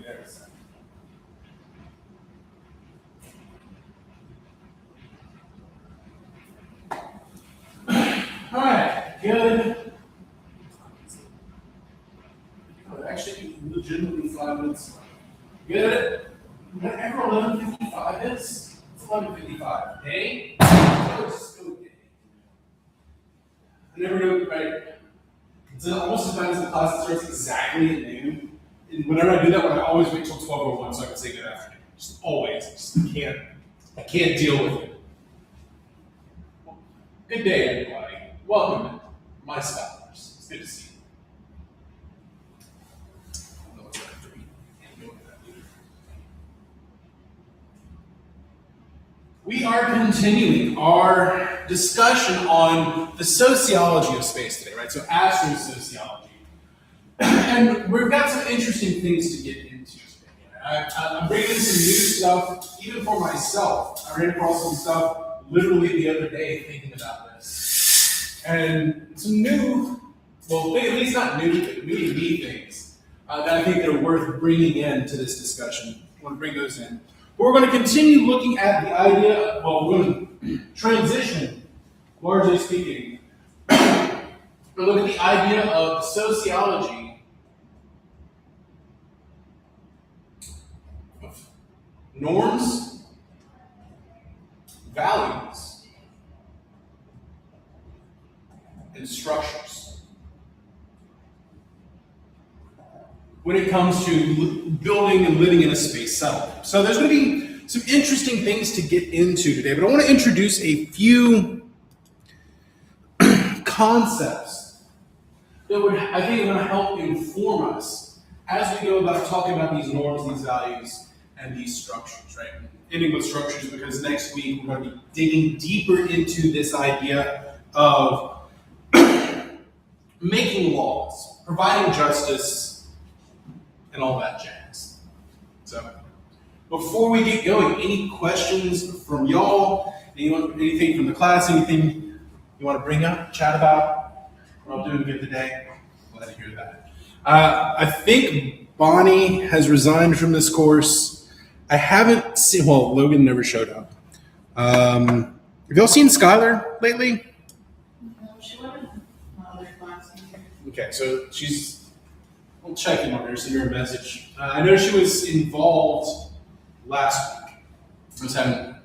There's all right, good. Oh, actually, legitimately 5 minutes. Good. Whatever 11:55 is, it's 11:55. Day? Just go day. I never know, right? It's almost as bad as the class that starts exactly at noon. And whenever I do that, I always wait till 12:01 so I can say good afternoon. Just always. I can't deal with it. Good day, everybody. Welcome, my scholars. It's good to see you. We are continuing our discussion on the sociology of space today, right? So astrosociology. And we've got some interesting things to get into today. I'm bringing in some new stuff, even for myself. I ran across some stuff literally the other day thinking about this. And some new, well, at least not new, but new to me things that I think that are worth bringing into this discussion. I want to bring those in. We're going to continue looking at the idea, well, we're going to transition, largely speaking. We're going to look at the idea of sociology of norms, values, and structures when it comes to building and living in a space settlement. So there's going to be some interesting things to get into today, but I want to introduce a few concepts that I think are going to help inform us as we go about talking about these norms, these values, and these structures, right? Ending with structures because next week we're going to be digging deeper into this idea of making laws, providing justice, and all that jazz. So, before we get going, any questions from y'all? Anything from the class? Anything you want to bring up, chat about? We're all doing good today. Glad to hear that. I think Bonnie has resigned from this course. I haven't seen, well, Logan never showed up. Have y'all seen Skylar lately? No, she went in another class. Okay, so we'll check in on her, send her a message. I know she was involved last week. I just haven't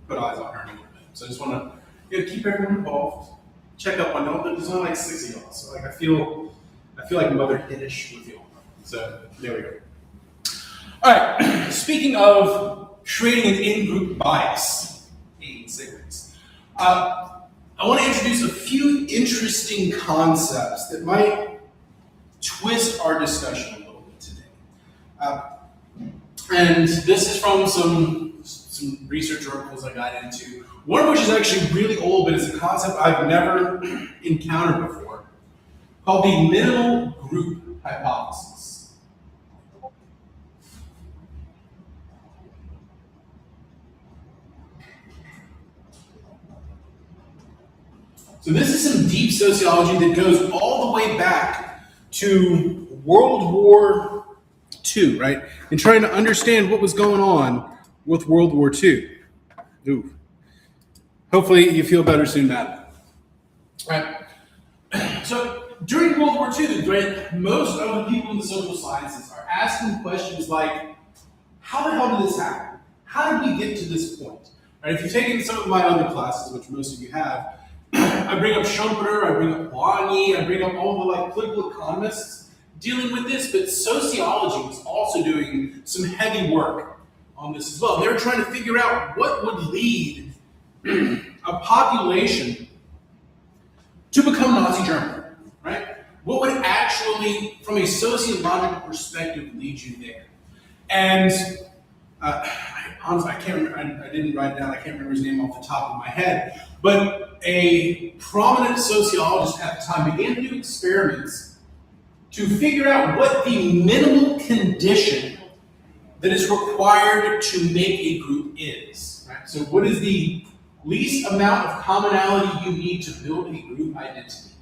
put eyes on her in a little bit. So I just want to keep everyone involved, check up on y'all, but there's only like 6 of y'all. So like I feel like Mother Hiddish with y'all. So there we go. All right, speaking of creating an in-group bias, I want to introduce a few interesting concepts that might twist our discussion a little bit today. And this is from some research articles I got into, one of which is actually really old, but it's a concept I've never encountered before, called the minimal group hypothesis. So this is some deep sociology that goes all the way back to World War II, right? And trying to understand what was going on with World War II. Ooh. Hopefully you feel better soon, Matt. All right. So during World War II, most of the people in the social sciences are asking questions like, how the hell did this happen? How did we get to this point? Right? If you've taken some of my other classes, which most of you have, I bring up Schumpeter, I bring up Polanyi, I bring up all the political economists dealing with this, but sociology was also doing some heavy work on this as well. They were trying to figure out what would lead a population to become Nazi German, right? What would actually, from a sociological perspective, lead you there? And honestly, I can't remember, I didn't write it down, I can't remember his name off the top of my head, but a prominent sociologist at the time began to do experiments to figure out what the minimal condition that is required to make a group is. Right? So what is the least amount of commonality you need to build a group identity?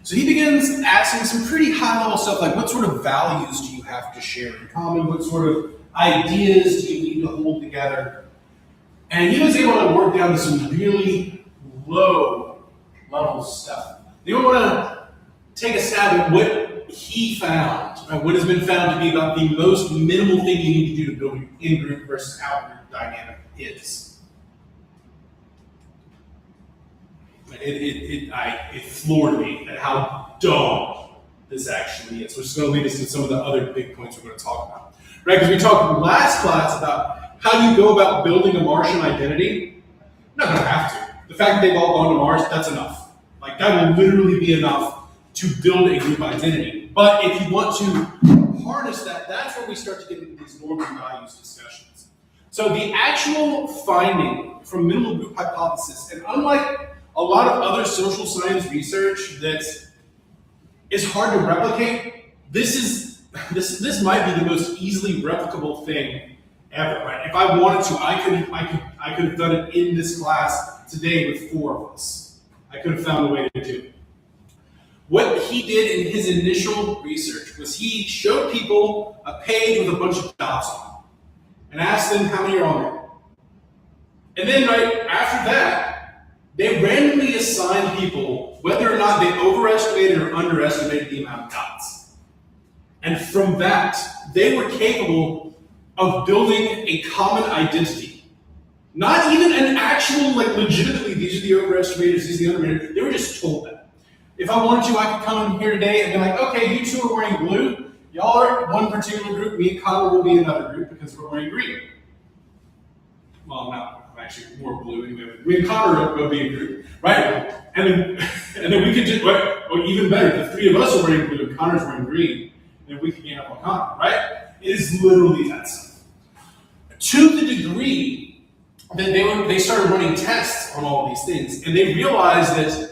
So he begins asking some pretty high-level stuff like, what sort of values do you have to share in common? What sort of ideas do you need to hold together? And he was able to work down to some really low-level stuff. You want to take a stab at what he found, right? What has been found to be about the most minimal thing you need to do to build your in-group versus out-group dynamic is. It floored me at how dumb this actually is, which is going to lead us to some of the other big points we're going to talk about. Right? Because we talked last class about how do you go about building a Martian identity. You're not going to have to. The fact that they've all gone to Mars, that's enough. Like, that will literally be enough to build a group identity. But if you want to harness that, that's where we start to get into these norms and values discussions. So the actual finding from minimal group hypothesis, and unlike a lot of other social science research that is hard to replicate, this might be the most easily replicable thing ever. Right? If I wanted to, I could have done it in this class today with 4 of us. I could have found a way to do it. What he did in his initial research was he showed people a page with a bunch of dots on it and asked them how many are on there. And then right after that, they randomly assigned people whether or not they overestimated or underestimated the amount of dots. And from that, they were capable of building a common identity. Not even an actual, like, legitimately, these are the overestimators, these are the underestimators. They were just told that. If I wanted to, I could come in here today and be like, okay, you two are wearing blue. Y'all are one particular group. Me and Connor will be in another group because we're wearing green. Well, I'm actually more blue anyway. Me and Connor will be a group, right? And then we could just, or even better, the 3 of us are wearing blue and Connor's wearing green, and we can gang up on Connor, right? It is literally that simple. To the degree that they started running tests on all of these things, and they realized that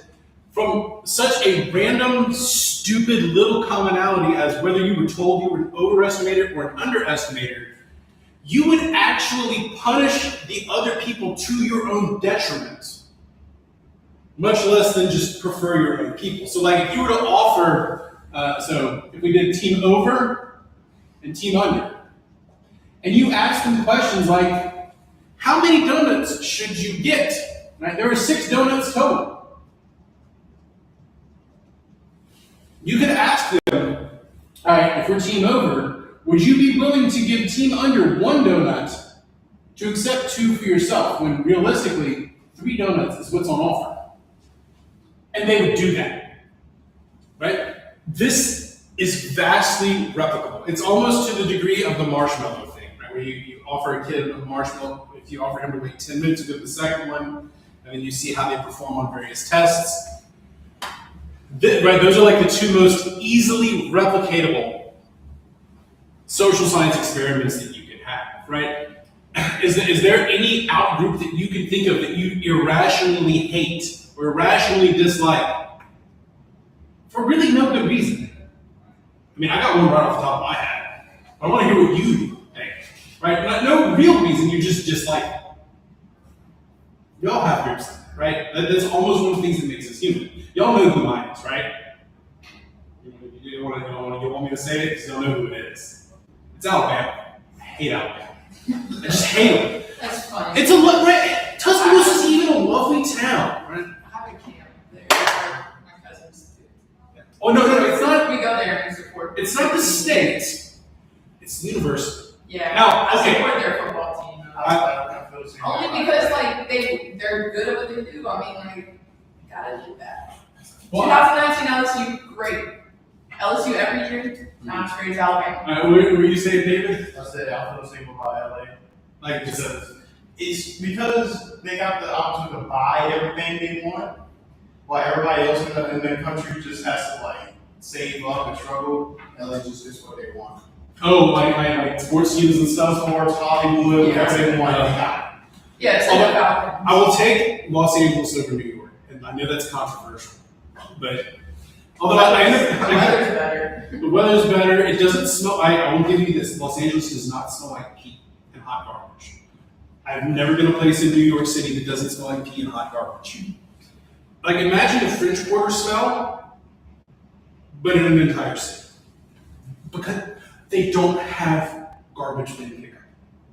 from such a random, stupid little commonality as whether you were told you were an overestimator or an underestimator, you would actually punish the other people to your own detriment, much less than just prefer your own people. So like if you were to offer, so if we did team over and team under, and you asked them questions like, how many donuts should you get? Right? There are 6 donuts total. You could ask them, all right, if we're team over, would you be willing to give team under 1 donut to accept 2 for yourself, when realistically, 3 donuts is what's on offer? And they would do that, right? This is vastly replicable. It's almost to the degree of the marshmallow thing, right? Where you offer a kid a marshmallow, if you offer him to wait 10 minutes to go to the second one, and then you see how they perform on various tests. Right, those are like the 2 most easily replicatable social science experiments that you can have, right? Is there any out-group that you can think of that you irrationally hate or irrationally dislike for really no good reason? I mean, I got one right off the top of my head. I want to hear what you think, right? No real reason, you just dislike it. We all have groups like that, right? That's almost one of the things that makes us human. Y'all know who mine is, right? You don't want me to say it because you don't know who it is. It's Alabama. I hate Alabama. I just hate them. That's funny. It's right? Tuscaloosa is even a lovely town, right? I have a camp there. My cousins do. Oh, no, it's not. We go there and support. It's not the state. It's the university. Yeah. Now, I okay. support their football team. Only because like they're good at what they do. I mean, like, gotta do that. Well, 2019 LSU, great. LSU every year, not as great as Alabama. What were you saying, David? I said I feel the same about LA. Like, It's because they got the opportunity to buy everything they want, while everybody else in the country just has to like save up and struggle. LA just gets what they want. oh, like sports teams and stuff. Sports, Hollywood, Yeah. everything they want, they got. Yeah, it's like a Falcons. I will take Los Angeles over New York, and I know that's controversial, but although The weather's better. the weather's better, it doesn't smell. I will give you this: Los Angeles does not smell like pee and hot garbage. I've never been a place in New York City that doesn't smell like pee and hot garbage. Like imagine the French Quarter smell, but in an entire city. Because they don't have garbage bin pickup.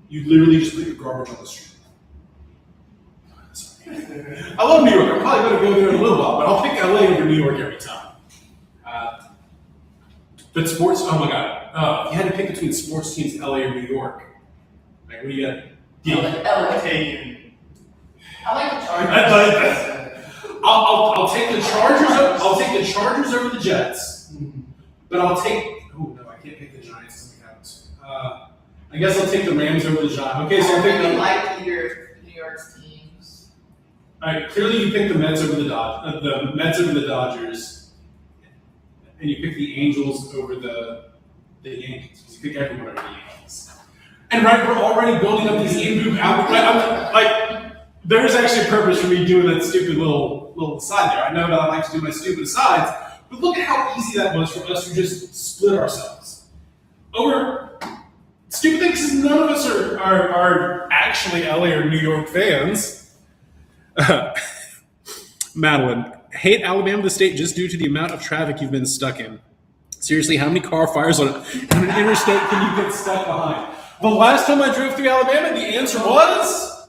You literally just put your garbage on the street. I love New York. I'm probably going to go there in a little while, but I'll pick LA over New York every time. But sports, oh my God. If you had to pick between sports teams, LA or New York, like, what do you got? LA. Taking. I like the Chargers. I'll take the Chargers. I'll take the Chargers over the Jets. But I'll take. Oh no, I can't pick the Giants and the Cowboys. I guess I'll take the Rams over the Giants. Okay, so I'll pick really like New York's teams. All right, clearly you pick the Mets over the Mets over the Dodgers, and you pick the Angels over the Yankees. You pick everyone over the Yankees. And right, we're already building up these in-group out. Like, there's actually a purpose for me doing that stupid little aside there. I know that I like to do my stupid asides, but look at how easy that was for us to just split ourselves over stupid things. Because none of us are actually LA or New York fans. Madeline, hate Alabama the state just due to the amount of traffic you've been stuck in. Seriously, how many car fires on an interstate can you get stuck behind? The last time I drove through Alabama, the answer was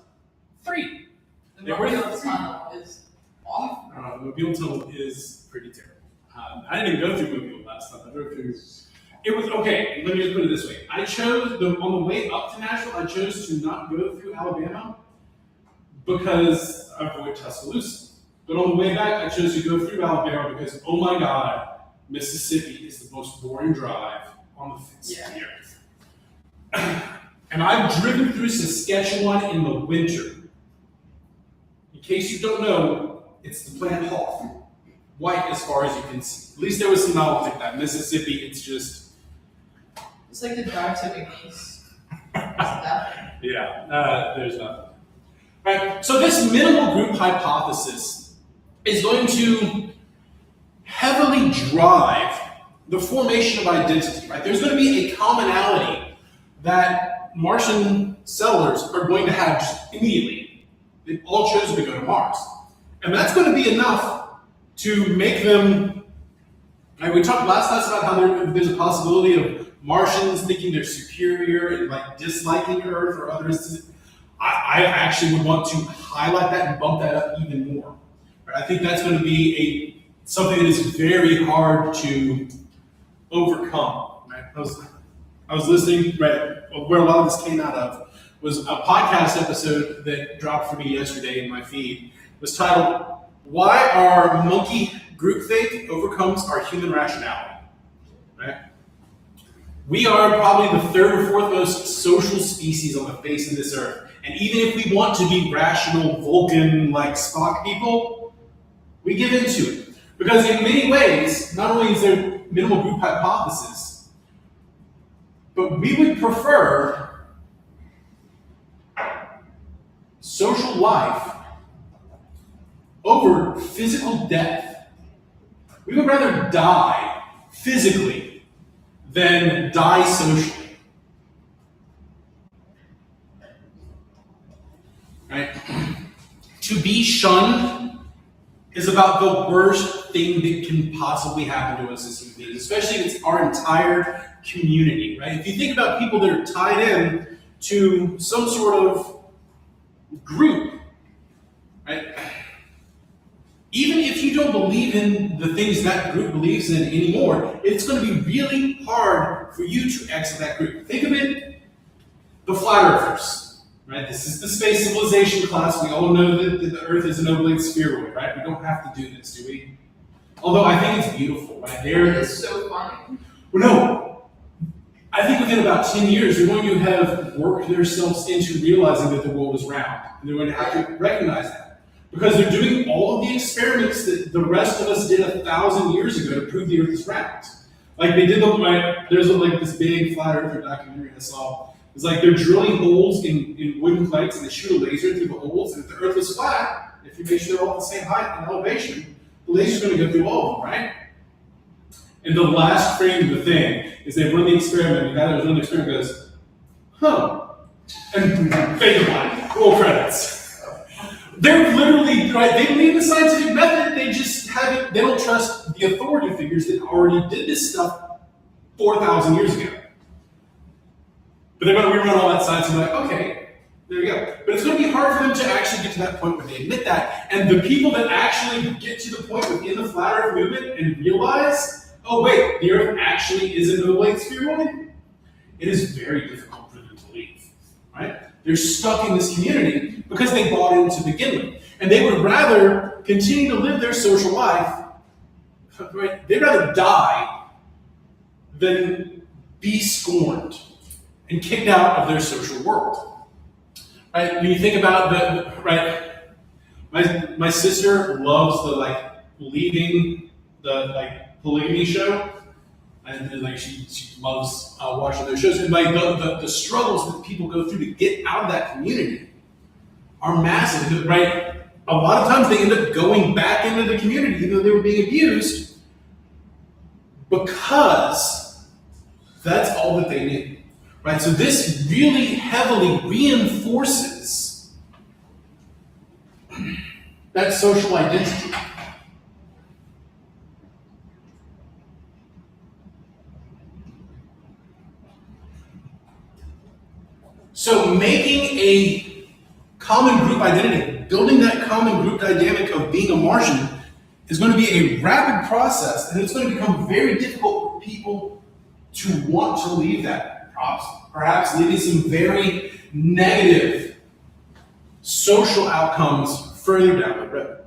3. The Mobile Tunnel is awful. Mobile Tunnel is pretty terrible. I didn't even go through Mobile last time. I drove through. It was okay. Let me just put it this way: I chose on the way up to Nashville. I chose to not go through Alabama because I avoid Tuscaloosa. But on the way back, I chose to go through Alabama because, oh my God, Mississippi is the most boring drive on the face of the earth. And I've driven through Saskatchewan in the winter. In case you don't know, it's the plant Hawk. White as far as you can see. At least there was some knowledge like that. Mississippi, it's just... It's like the drive to McNeese. Yeah, there's nothing. Right, so this minimal group hypothesis is going to heavily drive the formation of identity. Right? There's going to be a commonality that Martian settlers are going to have just immediately. They've all chosen to go to Mars. And that's going to be enough to make them... Right, we talked last class about how there's a possibility of Martians thinking they're superior and like disliking Earth or others. I actually would want to highlight that and bump that up even more. Right? I think that's going to be something that is very hard to overcome. Right? I was listening, right, where a lot of this came out of was a podcast episode that dropped for me yesterday in my feed. It was titled, Why Our Monkey Groupthink Overcomes Our Human Rationality. Right? We are probably the 3rd or 4th most social species on the face of this earth. And even if we want to be rational, Vulcan, like Spock people, we give into it. Because in many ways, not only is there minimal group hypothesis, but we would prefer social life over physical death. We would rather die physically than die socially. Right? To be shunned is about the worst thing that can possibly happen to us as human beings, especially if it's our entire community, right? If you think about people that are tied in to some sort of group, right? Even if you don't believe in the things that group believes in anymore, it's going to be really hard for you to exit that group. Think of it, the flat earthers, right? This is the space civilization class. We all know that the Earth is an oblate spheroid, right? We don't have to do this, do we? Although I think it's beautiful, right? It's so funny. Well, no. I think within about 10 years, they're going to have worked themselves into realizing that the world is round. And they're going to have to recognize that. Because they're doing all of the experiments that the rest of us did 1,000 years ago to prove the Earth is round. Like they did there's like this big flat earther documentary I saw. It's like they're drilling holes in wooden plates and they shoot a laser through the holes. And if the Earth was flat, if you make sure they're all the same height and elevation, the laser's going to go through all of them, right? And the last frame of the thing is they run the experiment, and the guy that was running the experiment goes, huh, and fade to black, roll credits. They're literally, right, they believe in the scientific method, they don't trust the authority figures that already did this stuff 4,000 years ago. But they're going to rerun all that science and be like, okay, there you go. But it's going to be hard for them to actually get to that point where they admit that. And the people that actually get to the point within the flat earth movement and realize, oh wait, the earth actually is an oblate spheroid, it is very difficult for them to leave, right? They're stuck in this community because they bought in to begin with. And they would rather continue to live their social life, right? They'd rather die than be scorned and kicked out of their social world. Right? When you think about my sister loves the leaving the polygamy show, and she loves watching those shows. And the struggles that people go through to get out of that community are massive, right? A lot of times they end up going back into the community, even though they were being abused, because that's all that they need. Right, so this really heavily reinforces that social identity. So making a common group identity, building that common group dynamic of being a Martian is going to be a rapid process, and it's going to become very difficult for people to want to leave that. Perhaps leading some very negative social outcomes further down the road.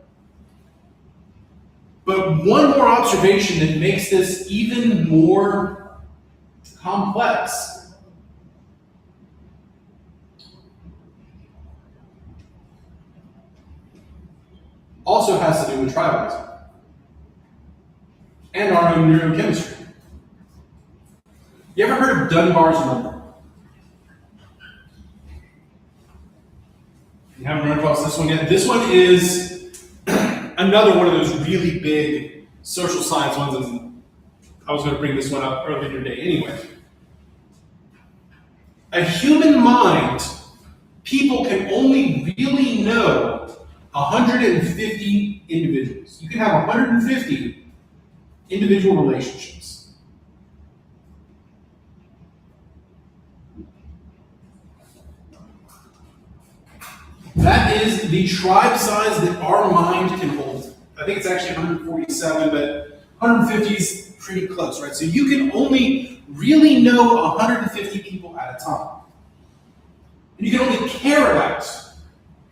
But one more observation that makes this even more complex also has to do with tribalism and our own neurochemistry. You ever heard of Dunbar's number? You haven't run across this one yet? This one is another one of those really big social science ones, and I was going to bring this one up earlier today anyway. A human mind, people can only really know 150 individuals. You can have 150 individual relationships. That is the tribe size that our mind can hold. I think it's actually 147, but 150 is pretty close, right? So you can only really know 150 people at a time. And you can only care about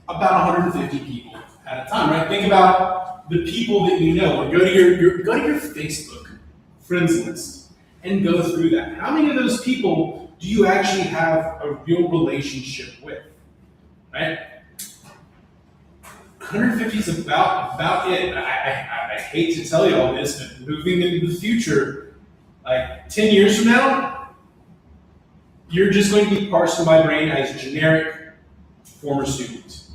150 people at a time, right? Think about the people that you know. Or go to your Facebook friends list and go through that. How many of those people do you actually have a real relationship with, right? 150 is about it. I hate to tell you all this, but moving into the future, like 10 years from now, you're just going to be parsed in my brain as generic former students.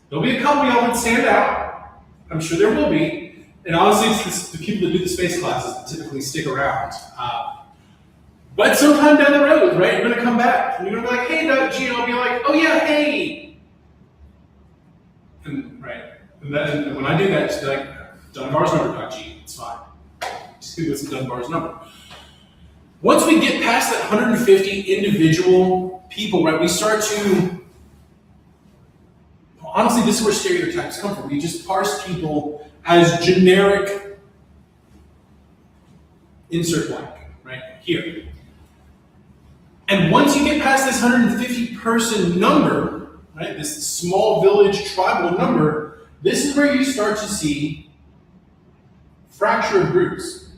There'll be a couple of y'all that stand out. I'm sure there will be. And honestly, it's the people that do the space classes that typically stick around. But sometime down the road, right, you're going to come back. And you're going to be like, hey, Doug G. And I'll be like, oh, yeah, hey. And when I do that, just be like, Dunbar's number, Doug G. It's fine. Just give us Dunbar's number. Once we get past that 150 individual people, right, we start to, honestly, this is where stereotypes come from. We just parse people as generic insert blank, right, here. And once you get past this 150 person number, right, this small village tribal number, this is where you start to see fracture of groups.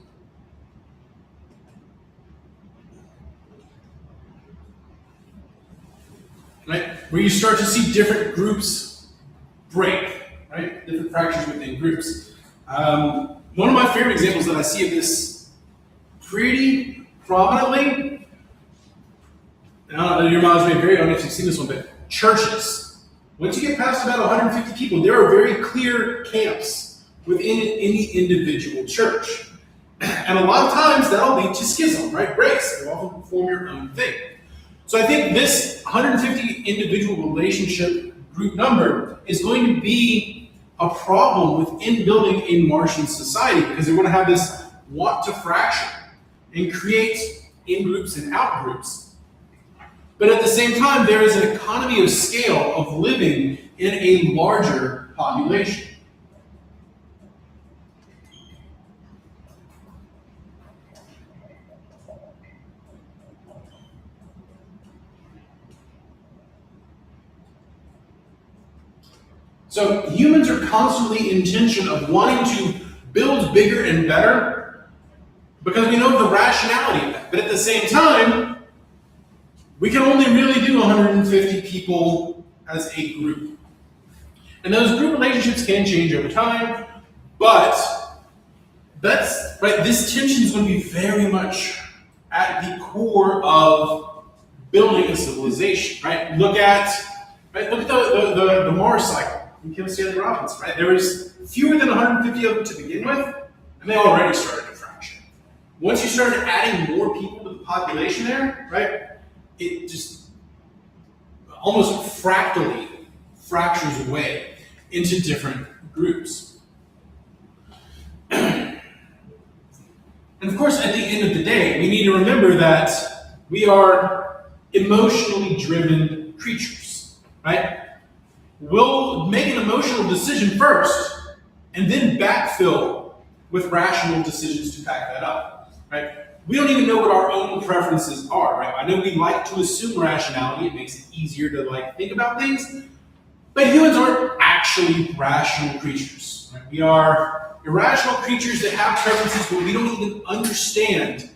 Right? Where you start to see different groups break, right? Different fractures within groups. One of my favorite examples that I see of this pretty prominently, and I don't know, your minds may vary, I don't know if you've seen this one, but churches. Once you get past about 150 people, there are very clear camps within any individual church. And a lot of times that'll lead to schism, right? Breaks. You often form your own thing. So I think this 150 individual relationship group number is going to be a problem within building a Martian society because they're going to have this want to fracture and create in-groups and out-groups. But at the same time, there is an economy of scale of living in a larger population. So humans are constantly in tension of wanting to build bigger and better because we know the rationality of that. But at the same time, we can only really do 150 people as a group. And those group relationships can change over time, but that's right, this tension is going to be very much at the core of building a civilization, right? Look at the Mars cycle. Kim Stanley Robinson, right? There was fewer than 150 of them to begin with, and they already started to fracture. Once you started adding more people to the population there, right, it just almost fractally fractures away into different groups. And of course, at the end of the day, we need to remember that we are emotionally driven creatures, right? We'll make an emotional decision first and then backfill with rational decisions to back that up, right? We don't even know what our own preferences are, right? I know we like to assume rationality. It makes it easier to think about things, but humans aren't actually rational creatures, right? We are irrational creatures that have preferences, but we don't even understand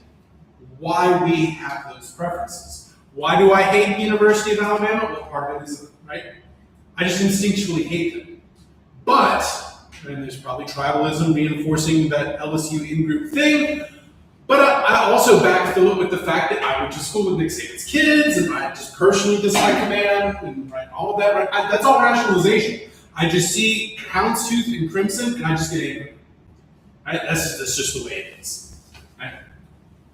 why we have those preferences. Why do I hate the University of Alabama? Well, part of it is, right? I just instinctually hate them. But, and there's probably tribalism reinforcing that LSU in-group thing, but I also backfill it with the fact that I went to school with Nick Saban's kids, and I just personally dislike the man, and right, all of that, right? That's all rationalization. I just see houndstooth and crimson, and I just get angry. Right? That's just the way it is. Right?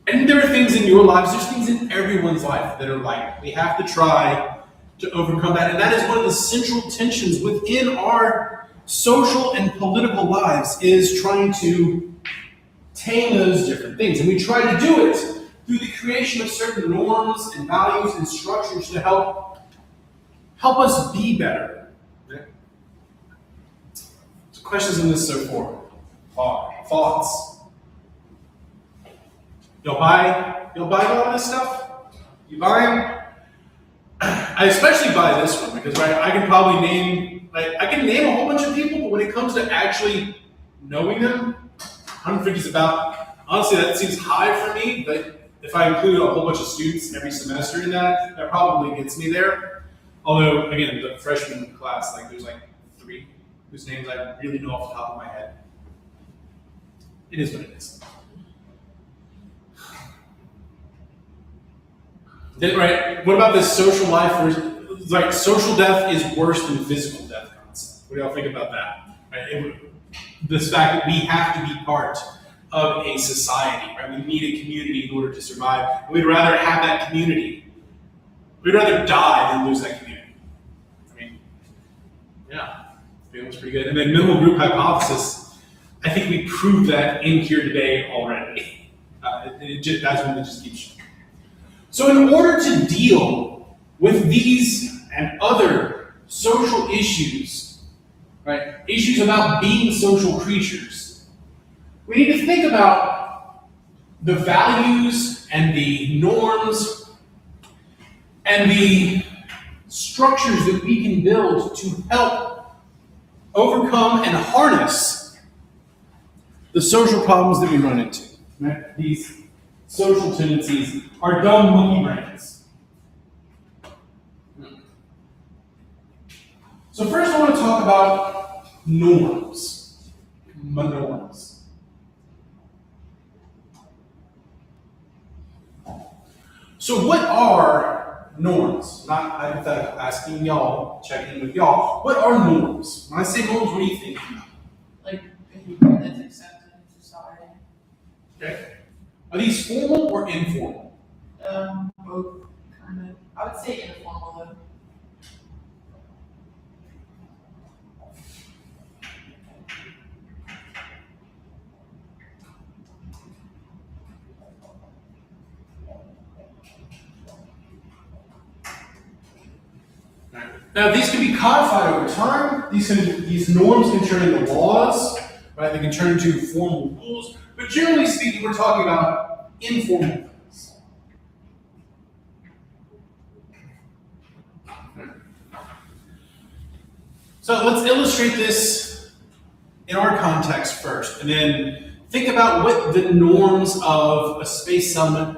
And there are things in your lives, there's things in everyone's life that are like, we have to try to overcome that. And that is one of the central tensions within our social and political lives, is trying to tame those different things. And we try to do it through the creation of certain norms and values and structures to help us be better. Okay? So questions on this so far? Thoughts? Y'all buy a lot of this stuff? You buy them? I especially buy this one because I can probably name a whole bunch of people, but when it comes to actually knowing them, 150 is about, honestly, that seems high for me, but if I include a whole bunch of students every semester in that probably gets me there. Although, again, the freshman class, there's 3 whose names I really know off the top of my head. It is what it is. Right? What about this social life versus, social death is worse than physical death concept? What do y'all think about that? Right? This fact that we have to be part of a society, right? We need a community in order to survive. We'd rather have that community. We'd rather die than lose that community. I mean, yeah, feels pretty good. And then minimal group hypothesis, I think we proved that in here today already. That's one that just keeps. So in order to deal with these and other social issues, right, issues about being social creatures, we need to think about the values and the norms and the structures that we can build to help overcome and harness the social problems that we run into. Right? These social tendencies are dumb monkey brains. So first I want to talk about norms. Norms. So what are norms? Not hypothetical, asking y'all, checking in with y'all. What are norms? When I say norms, what do you think about? Behavior that's accepted in society. Okay. Are these formal or informal? Both, kind of. I would say informal though. Now, these can be codified over time. These norms can turn into laws, right? They can turn into formal rules. But generally speaking, we're talking about informal things. So let's illustrate this in our context first, and then think about what the norms of a space settlement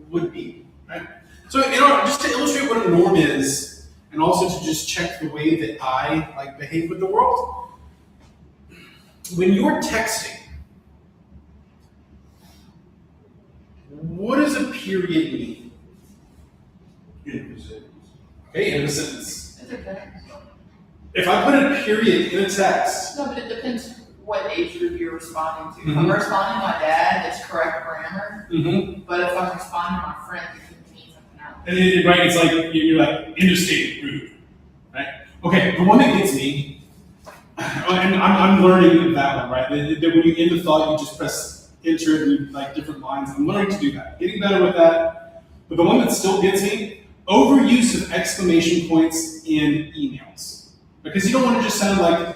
would be, right? So just to illustrate what a norm is, and also to just check the way that I behave with the world, when you're texting, what does a period mean? In a sentence. Okay, in a sentence. It depends. If I put a period in a text. No, but it depends what age group you're responding to. If Mhm. I'm responding to my dad, it's correct grammar. Mm-hmm. But if I'm responding to my friend, it could mean something else. And right, it's like you're like interstate rude, right? Okay, the one that gets me, and I'm learning that one, right? That when you end a thought, you just press enter and you like different lines. I'm learning to do that, getting better with that. But the one that still gets me, overuse of exclamation points in emails. Because you don't want to just sound like,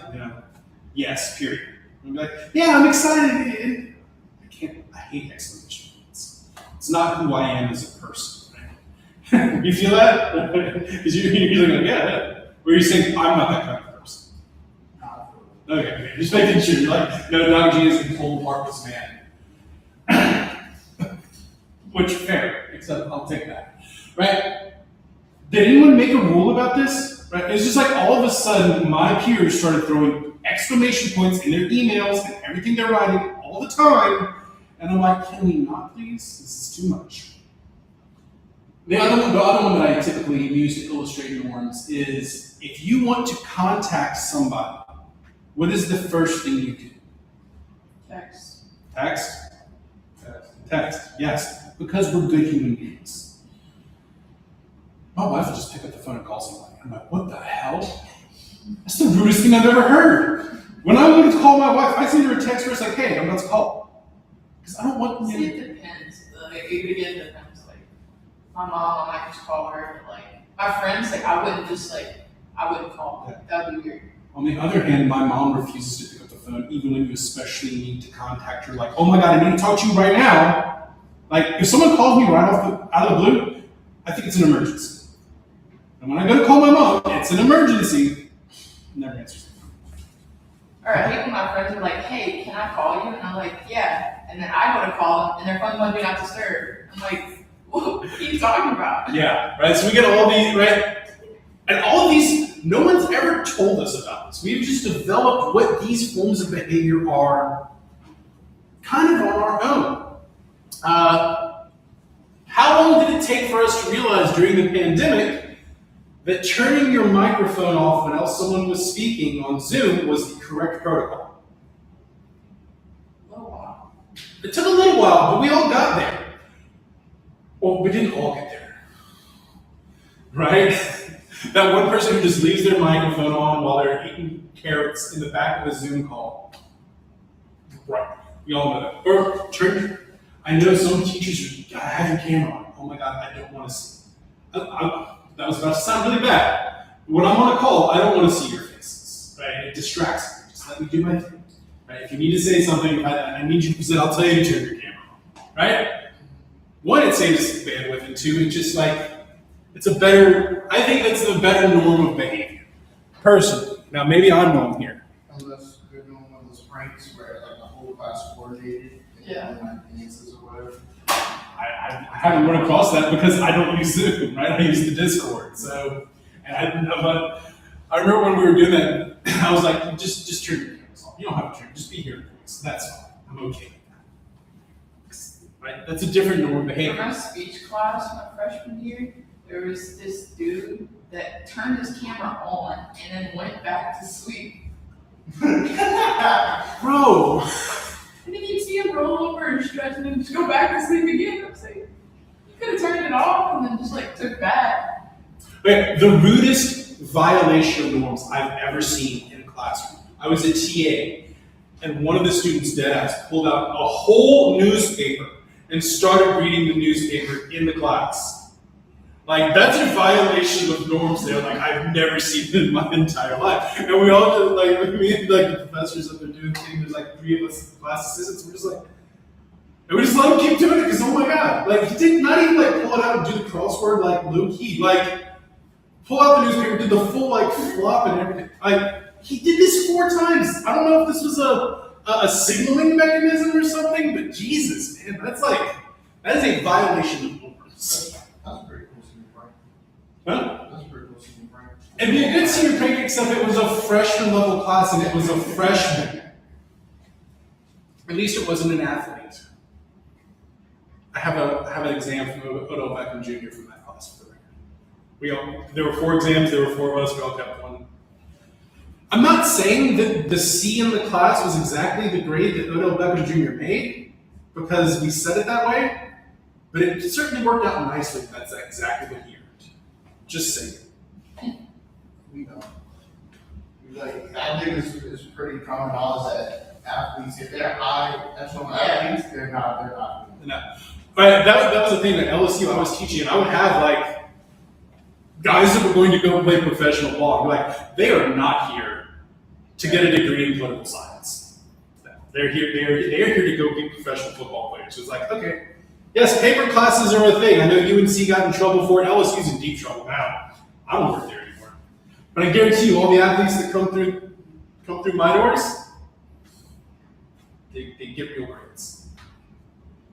yes, period. And be like, yeah, I'm excited. I hate exclamation points. It's not who I am as a person. Right? You feel that? Because you're like, yeah. Or you're saying, I'm not that kind of person. Okay, just making sure. You're like, no, Dr. G is a cold, heartless man. Which, fair, except I'll take that. Right? Did anyone make a rule about this? Right? It's just like all of a sudden my peers started throwing exclamation points in their emails and everything they're writing all the time. And I'm like, can we not please? This is too much. The other one that I typically use to illustrate norms is if you want to contact somebody, what is the first thing you do? Text. Text? Text, yes. Because we're good human beings. My wife will just pick up the phone and call somebody. I'm like, what the hell? That's the rudest thing I've ever heard. When I want to call my wife, I send her a text where it's like, hey, I'm about to call. Because I don't want See, it depends. Like, it again depends. Like, my mom, I might just call her. Like, my friends, I wouldn't call them. That'd be weird. On the other hand, my mom refuses to pick up the phone, even when you especially need to contact her. Like, oh my God, I need to talk to you right now. Like, if someone calls me right out of the blue, I think it's an emergency. And when I go to call my mom, it's an emergency. Never answers. Or I hate when my friends are like, hey, can I call you? And I'm like, yeah. And then I go to call them, and their phone's on Do Not Disturb. I'm like, what are you talking about? Yeah, right? So we get all these, right? And all of these, no one's ever told us about this. We've just developed what these forms of behavior are kind of on our own. How long did it take for us to realize during the pandemic that turning your microphone off when else someone was speaking on Zoom was the correct protocol? Oh, wow. It took a little while, but we all got there. Well, we didn't all get there. Right? That one person who just leaves their microphone on while they're eating carrots in the back of a Zoom call. Right. We all know that. Or church. I know some teachers are, gotta have your camera on. Oh my God, I don't want to see. That was about to sound really bad. When I'm on a call, I don't want to see your faces. Right? It distracts me. Just let me do my thing. Right? If you need to say something, I need you to say, I'll tell you to turn your camera on. Right? One, it saves bandwidth, and two, it's just like, I think that's the better norm of behavior. Personally. Now, maybe I'm wrong here. Unless they're doing one of those pranks where like the whole class coordinated. Yeah. Dances or whatever. I haven't run across that because I don't use Zoom, right? I use the Discord. So, but I remember when we were doing that, I was like, just turn your cameras off. You don't have to turn, just be here. That's fine. I'm okay with that. Right? That's a different norm of behavior. In my speech class, my freshman year, there was this dude that turned his camera on and then went back to sleep. Bro. And then you'd see him roll over and stretch and then just go back to sleep again. I'm saying, you could have turned it off and then just took back. Okay, the rudest violation of norms I've ever seen in a classroom. I was a TA, and one of the students deadass pulled out a whole newspaper and started reading the newspaper in the class. Like, that's a violation of norms there, like, I've never seen in my entire life. And we all just, like, me and, like, the professors that they're doing things, there's, like, 3 of us class assistants, we're just like, and we just let him keep doing it, because, oh my god, like, he did not even, like, pull it out and do the crossword, like, low-key, like, pull out the newspaper, did the full, like, flop and everything. Like, he did this 4 times. I don't know if this was a signaling mechanism or something, but Jesus, man, that is a violation of norms. That's pretty cool senior prank. Huh? That's pretty cool senior prank. It'd be a good senior prank, except it was a freshman level class and it was a freshman. At least it wasn't an athlete. I have an exam from Odell Beckham Jr. from that class for the record. There were 4 exams, there were 4 of us, we all kept one. I'm not saying that the C in the class was exactly the grade that Odell Beckham Jr. made, because we said it that way, but it certainly worked out nicely. That's exactly what he earned. Just saying. You know, like, I think it's pretty common knowledge that athletes, if they're high echelon athletes, they're not. No. But that was the thing at LSU I was teaching, and I would have like guys that were going to go play professional ball. Like, they are not here to get a degree in political science. They're here to go be professional football players. So it's like, okay, yes, paper classes are a thing. I know UNC got in trouble for it. LSU's in deep trouble now. I don't work there anymore. But I guarantee you, all the athletes that come through my doors, they get real grades.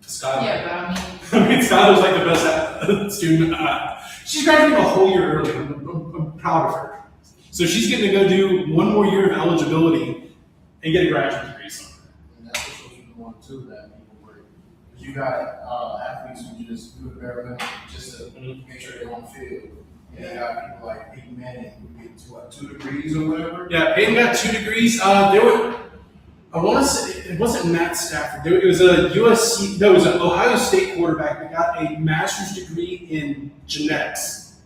Skylar. Yeah, but I mean, Skylar's like the best student. She's graduating a whole year early. I'm proud of her. So she's getting to go do 1 more year of eligibility and get a graduate degree somewhere. And that's what social one too, that people work. Because you got athletes who just do the bare minimum just to make sure they're on the field. And you got people like Peyton Manning who get to 2 degrees or whatever. Yeah, Peyton got 2 degrees. I want to say it wasn't Matt Stafford. It was a USC. No, it was an Ohio State quarterback that got a master's degree in genetics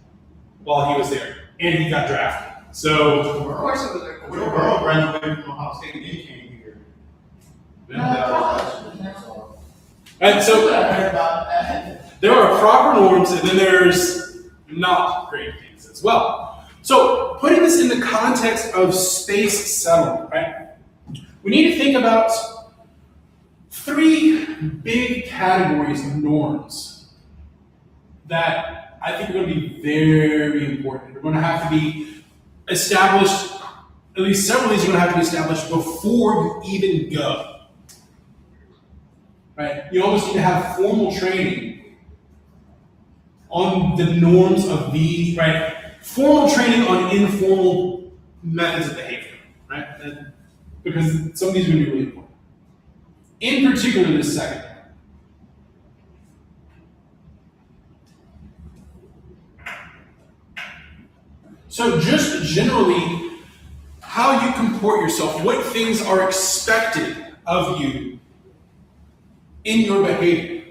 while he was there, and he got drafted. So, of course it was a Joe Burrow graduated from Ohio State and he came here. and so I heard about that. there are proper norms, and then there's not great things as well. So, putting this in the context of space settlement, right? We need to think about 3 big categories of norms that I think are going to be very important. They're going to have to be established, at least several of these are going to have to be established before you even go. Right? You almost need to have formal training on the norms of these, right? Formal training on informal methods of behavior, right? Because some of these are going to be really important. In particular, this second. So just generally, how you comport yourself, what things are expected of you in your behavior,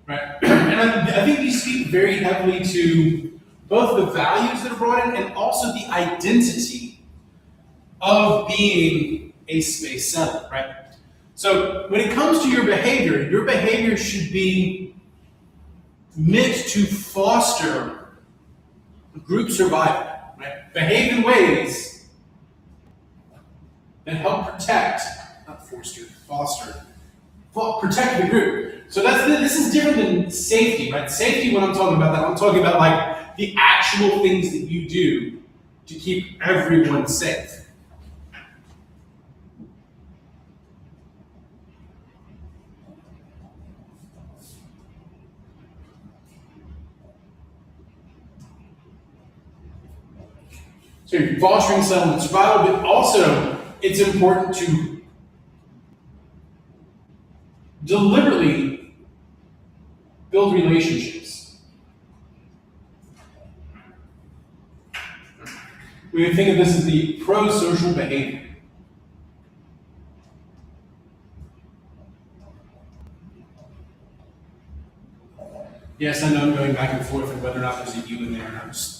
right? And I think these speak very heavily to both the values that are brought in and also the identity of being a space settler, right? So when it comes to your behavior should be meant to foster group survival, right? Behave in ways that help protect, not foster, protect the group. So this is different than safety, right? Safety, when I'm talking about that, I'm talking about like the actual things that you do to keep everyone safe. So you're fostering settlement survival, but also it's important to deliberately build relationships. We would think of this as the pro-social behavior. Yes, I know I'm going back and forth on whether or not there's a you in there, and I'm just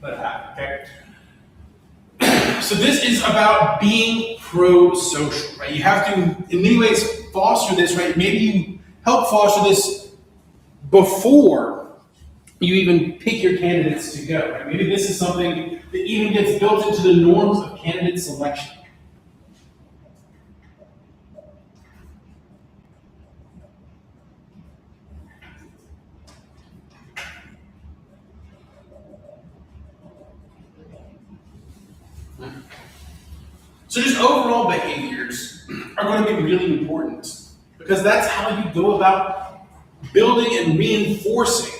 let it happen, okay? So this is about being pro-social, right? You have to, in many ways, foster this, right? Maybe you help foster this before you even pick your candidates to go. Right? Maybe this is something that even gets built into the norms of candidate selection. So just overall behaviors are going to be really important because that's how you go about building and reinforcing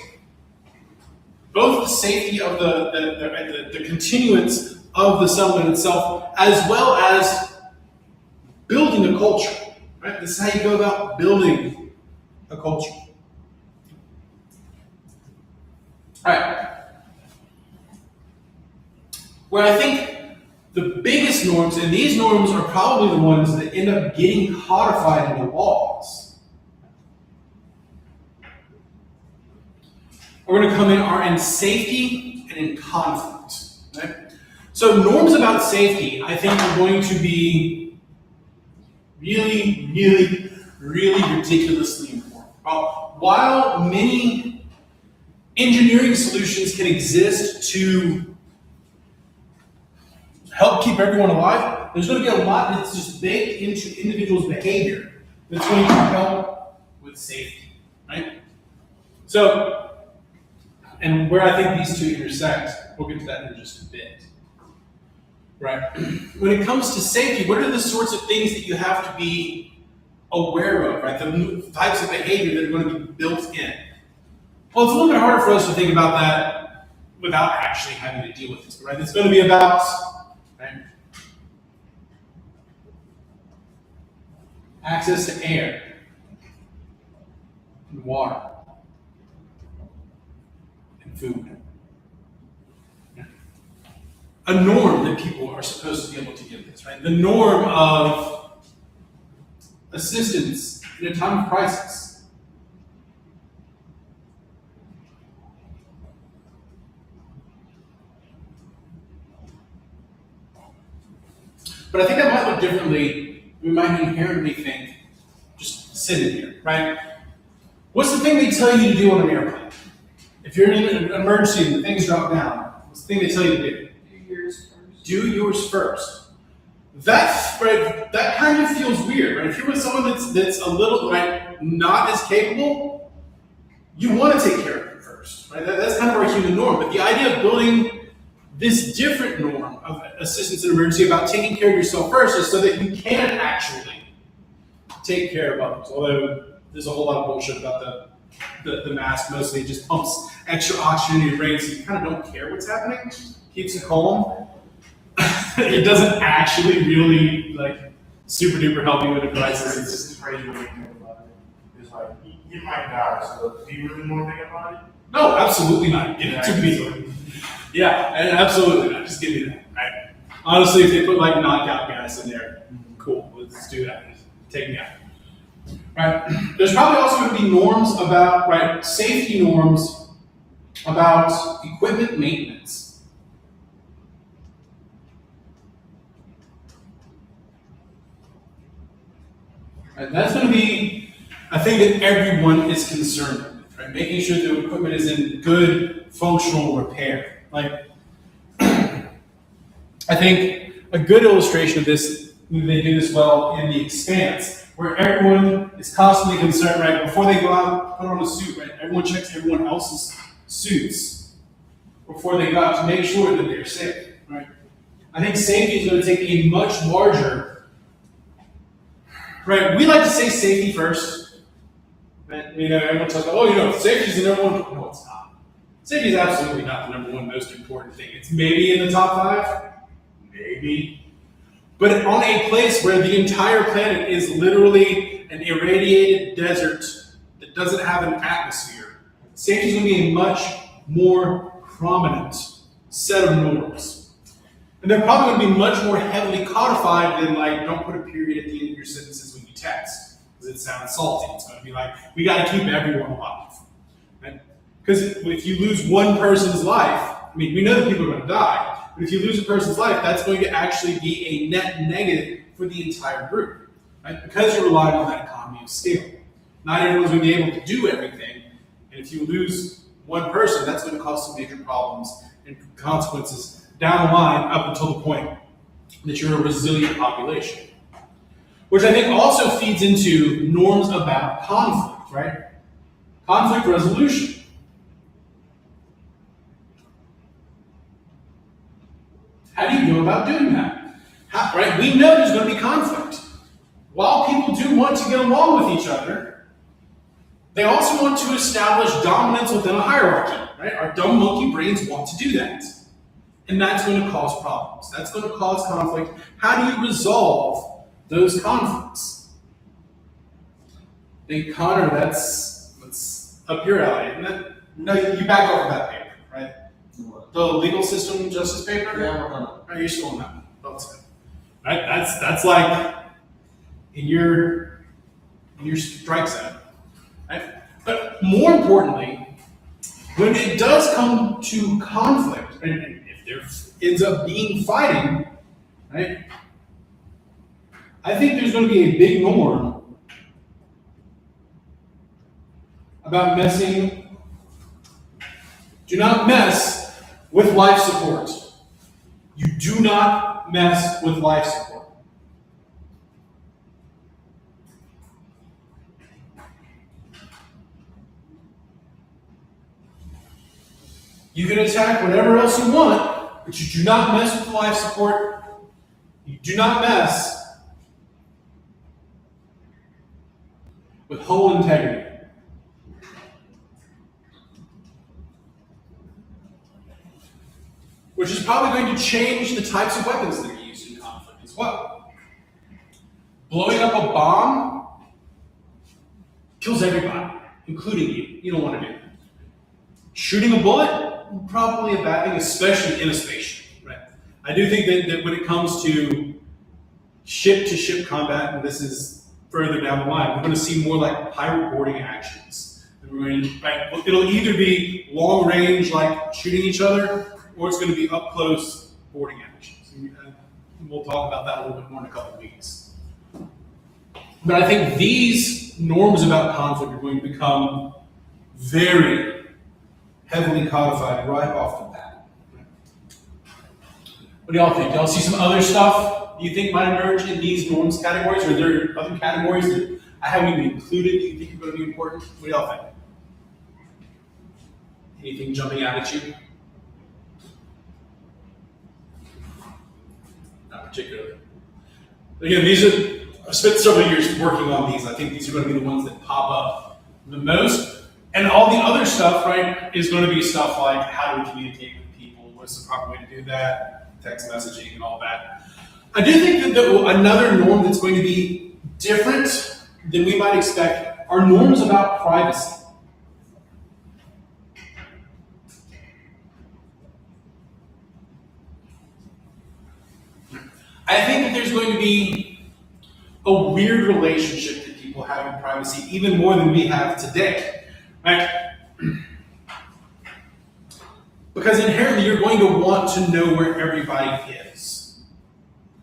both the safety of the continuance of the settlement itself, as well as building a culture. Right? This is how you go about building a culture. All right. Where I think the biggest norms, and these norms are probably the ones that end up getting codified into laws, are going to come in are in safety and in conflict. Right? So norms about safety, I think, are going to be really, really, really ridiculously important. While many engineering solutions can exist to help keep everyone alive, there's going to be a lot that's just baked into individuals' behavior that's going to help with safety, right? So, and where I think these two intersect, we'll get to that in just a bit, right? When it comes to safety, what are the sorts of things that you have to be aware of, right? The types of behavior that are going to be built in. Well, it's a little bit harder for us to think about that without actually having to deal with this, right? It's going to be about access to air and water and food. A norm that people are supposed to be able to give this, right? The norm of assistance in a time of crisis. But I think that might look differently. We might inherently think, just sitting here, right? What's the thing they tell you to do on an airplane? If you're in an emergency and the things drop down, what's the thing they tell you to do? Do yours first. Do yours first. That kind of feels weird, right? If you're with someone that's a little, right, not as capable, you want to take care of them first, right? That's kind of our human norm. But the idea of building this different norm of assistance in emergency about taking care of yourself first is so that you can actually take care of others. Although there's a whole lot of bullshit about the mask. Mostly it just pumps extra oxygen in your brain so you kind of don't care what's happening. Keeps you calm. It doesn't actually really like super duper help you in a crisis. It's just crazy when you think about it. It's like, you might die, so do you really want to think about it? No, absolutely not. Give it to me. Yeah, and absolutely not. Just give me that. Right? Honestly, if they put like knockout gas in there, cool. Let's do that. Take me out. Right? There's probably also going to be norms about, right, safety norms about equipment maintenance. Right? That's going to be a thing that everyone is concerned with, right? Making sure the equipment is in good functional repair. Like, I think a good illustration of this, they do this well in The Expanse, where everyone is constantly concerned, right? Before they go out, put on a suit, right? Everyone checks everyone else's suits before they go out to make sure that they're safe, right? I think safety is going to take a much larger, right? We like to say safety first, right? You know, everyone talks about, safety is the number one. No, it's not. Safety is absolutely not the number one most important thing. It's maybe in the top 5, maybe. But on a place where the entire planet is literally an irradiated desert that doesn't have an atmosphere, safety is going to be a much more prominent set of norms. And they're probably going to be much more heavily codified than like, don't put a period at the end of your sentences when you text, because it sounds salty. It's going to be like, we got to keep everyone alive. Right? Because if you lose one person's life, I mean, we know that people are going to die. But if you lose a person's life, that's going to actually be a net negative for the entire group, right? Because you're relying on that economy of scale. Not everyone's going to be able to do everything, and if you lose one person, that's going to cause some major problems and consequences down the line up until the point that you're a resilient population. Which I think also feeds into norms about conflict, right? Conflict resolution. How do you go about doing that? Right? We know there's going to be conflict. While people do want to get along with each other, they also want to establish dominance within a hierarchy, right? Our dumb monkey brains want to do that. And that's going to cause problems. That's going to cause conflict. How do you resolve those conflicts? I think, Connor, that's up your alley, isn't it? No, you back off of that paper, right? What? The legal system justice paper? Yeah, we're gonna. Right, you're still on that one. That's good. Right? That's like in your strike zone. Right? But more importantly, when it does come to conflict, and if there ends up being fighting, right? I think there's going to be a big norm about messing. Do not mess with life support. You do not mess with life support. You can attack whatever else you want, but you do not mess with the life support. You do not mess with whole integrity. Which is probably going to change the types of weapons that are used in conflict as well. Blowing up a bomb kills everybody, including you. You don't want to do that. Shooting a bullet, probably a bad thing, especially in a spaceship. Right? I do think that when it comes to ship-to-ship combat, and this is further down the line, we're going to see more like pirate boarding actions. And we're going to, right, it'll either be long range, like shooting each other, or it's going to be up close boarding actions. And we'll talk about that a little bit more in a couple of weeks. But I think these norms about conflict are going to become very heavily codified right off the bat. What do y'all think? Do y'all see some other stuff you think might emerge in these norms categories? Or are there other categories that I haven't even included that you think are going to be important? What do y'all think? Anything jumping out at you? Not particularly. Again, I've spent several years working on these. I think these are going to be the ones that pop up the most. And all the other stuff, right, is going to be stuff like how do we communicate with people? What's the proper way to do that? Text messaging and all that. I do think that another norm that's going to be different than we might expect are norms about privacy. I think that there's going to be a weird relationship that people have with privacy, even more than we have today. Right? Because inherently you're going to want to know where everybody is.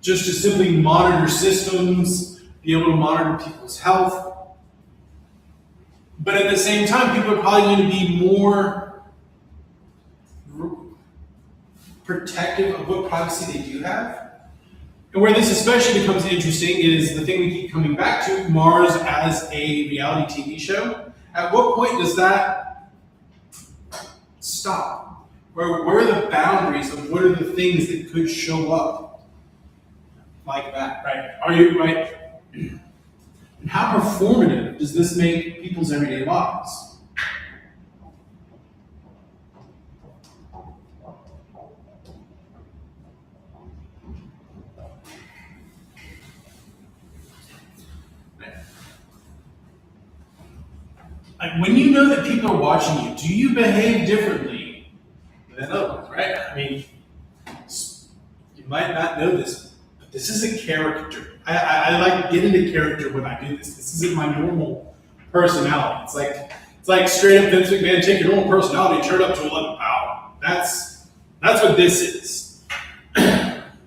Just to simply monitor systems, be able to monitor people's health. But at the same time, people are probably going to be more protective of what privacy they do have. And where this especially becomes interesting is the thing we keep coming back to, Mars as a reality TV show. At what point does that stop? Where are the boundaries of what are the things that could show up like that, right? Are you right? And how performative does this make people's everyday lives? When you know that people are watching you, do you behave differently than others, right? I mean, you might not know this, but this is a character. I like getting into character when I do this. This isn't my normal personality. It's like straight up Vince McMahon, take your normal personality and turn it up to 11 power. That's what this is.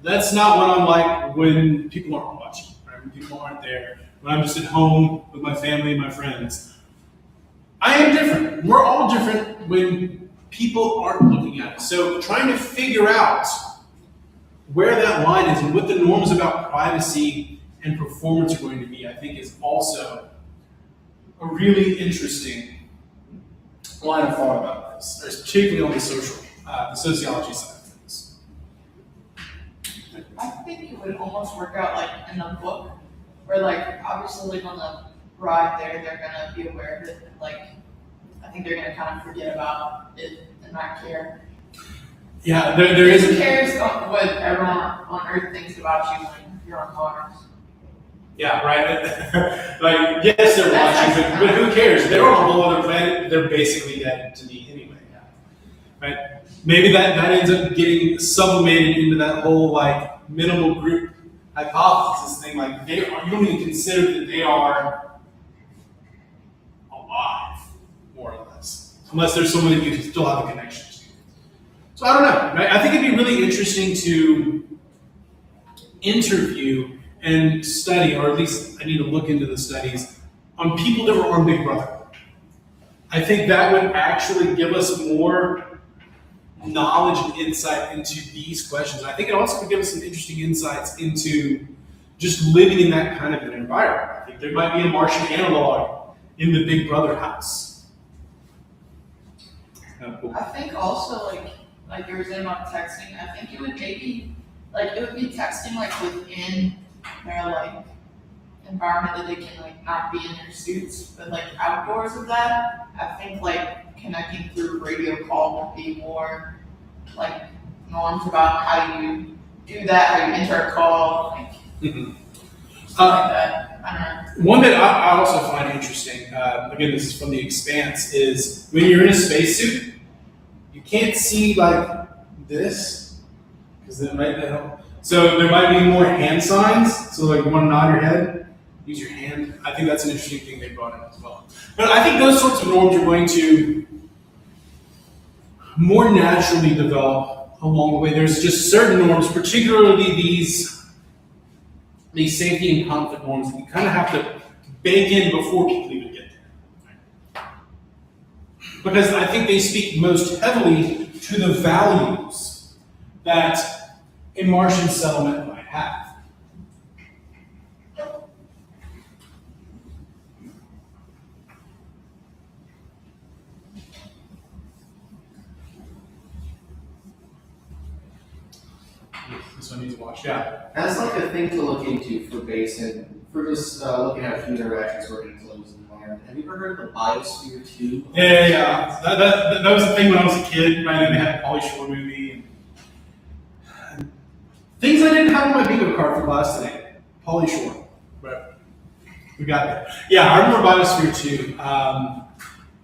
That's not what I'm like when people aren't watching, right? When people aren't there, when I'm just at home with my family and my friends. I am different. We're all different when people aren't looking at it. So trying to figure out where that line is and what the norms about privacy and performance are going to be, I think is also a really interesting line of thought about this, particularly on the the sociology side of things. I think it would almost work out like in the book, where like obviously like on the ride there, they're gonna be aware of it. Like I think they're gonna kind of forget about it and not care. Yeah, there is. Who cares what everyone on Earth thinks about you when you're on Mars? Yeah, right. Like, yes, they're watching, but who cares? They're on a whole other planet. They're basically dead to me anyway. Right? Maybe that ends up getting sublimated into that whole like minimal group hypothesis thing. Like you don't even consider that they are alive, more or less, unless there's someone that you can still have a connection to. So I don't know. Right? I think it'd be really interesting to interview and study, or at least I need to look into the studies, on people that were on Big Brother. I think that would actually give us more knowledge and insight into these questions. I think it also could give us some interesting insights into just living in that kind of an environment. I think there might be a Martian analog in the Big Brother house. Cool. I think also like you were saying about texting, I think it would maybe like it would be texting like within their like environment that they can like not be in their suits, but like outdoors of that, I think like connecting through radio call would be more like norms about how you do that, how you enter a call, like stuff like that. I don't know. One that I also find interesting, again, this is from The Expanse, is when you're in a spacesuit, you can't see like this, because then right now, so there might be more hand signs. So like you want to nod your head, use your hand. I think that's an interesting thing they brought in as well. But I think those sorts of norms are going to more naturally develop along the way. There's just certain norms, particularly these safety and conflict norms, that you kind of have to bake in before people even get there. Because I think they speak most heavily to the values that a Martian settlement might have. This one needs to watch. Yeah. That's like a thing to look into for base and for just looking at human interactions working in closed environment. Have you ever heard of the biosphere 2? Yeah. That was the thing when I was a kid, right? And they had a Pauly Shore movie. And things I didn't have on my bingo card for class today. Pauly Shore. But we got there. Yeah, I remember Biosphere 2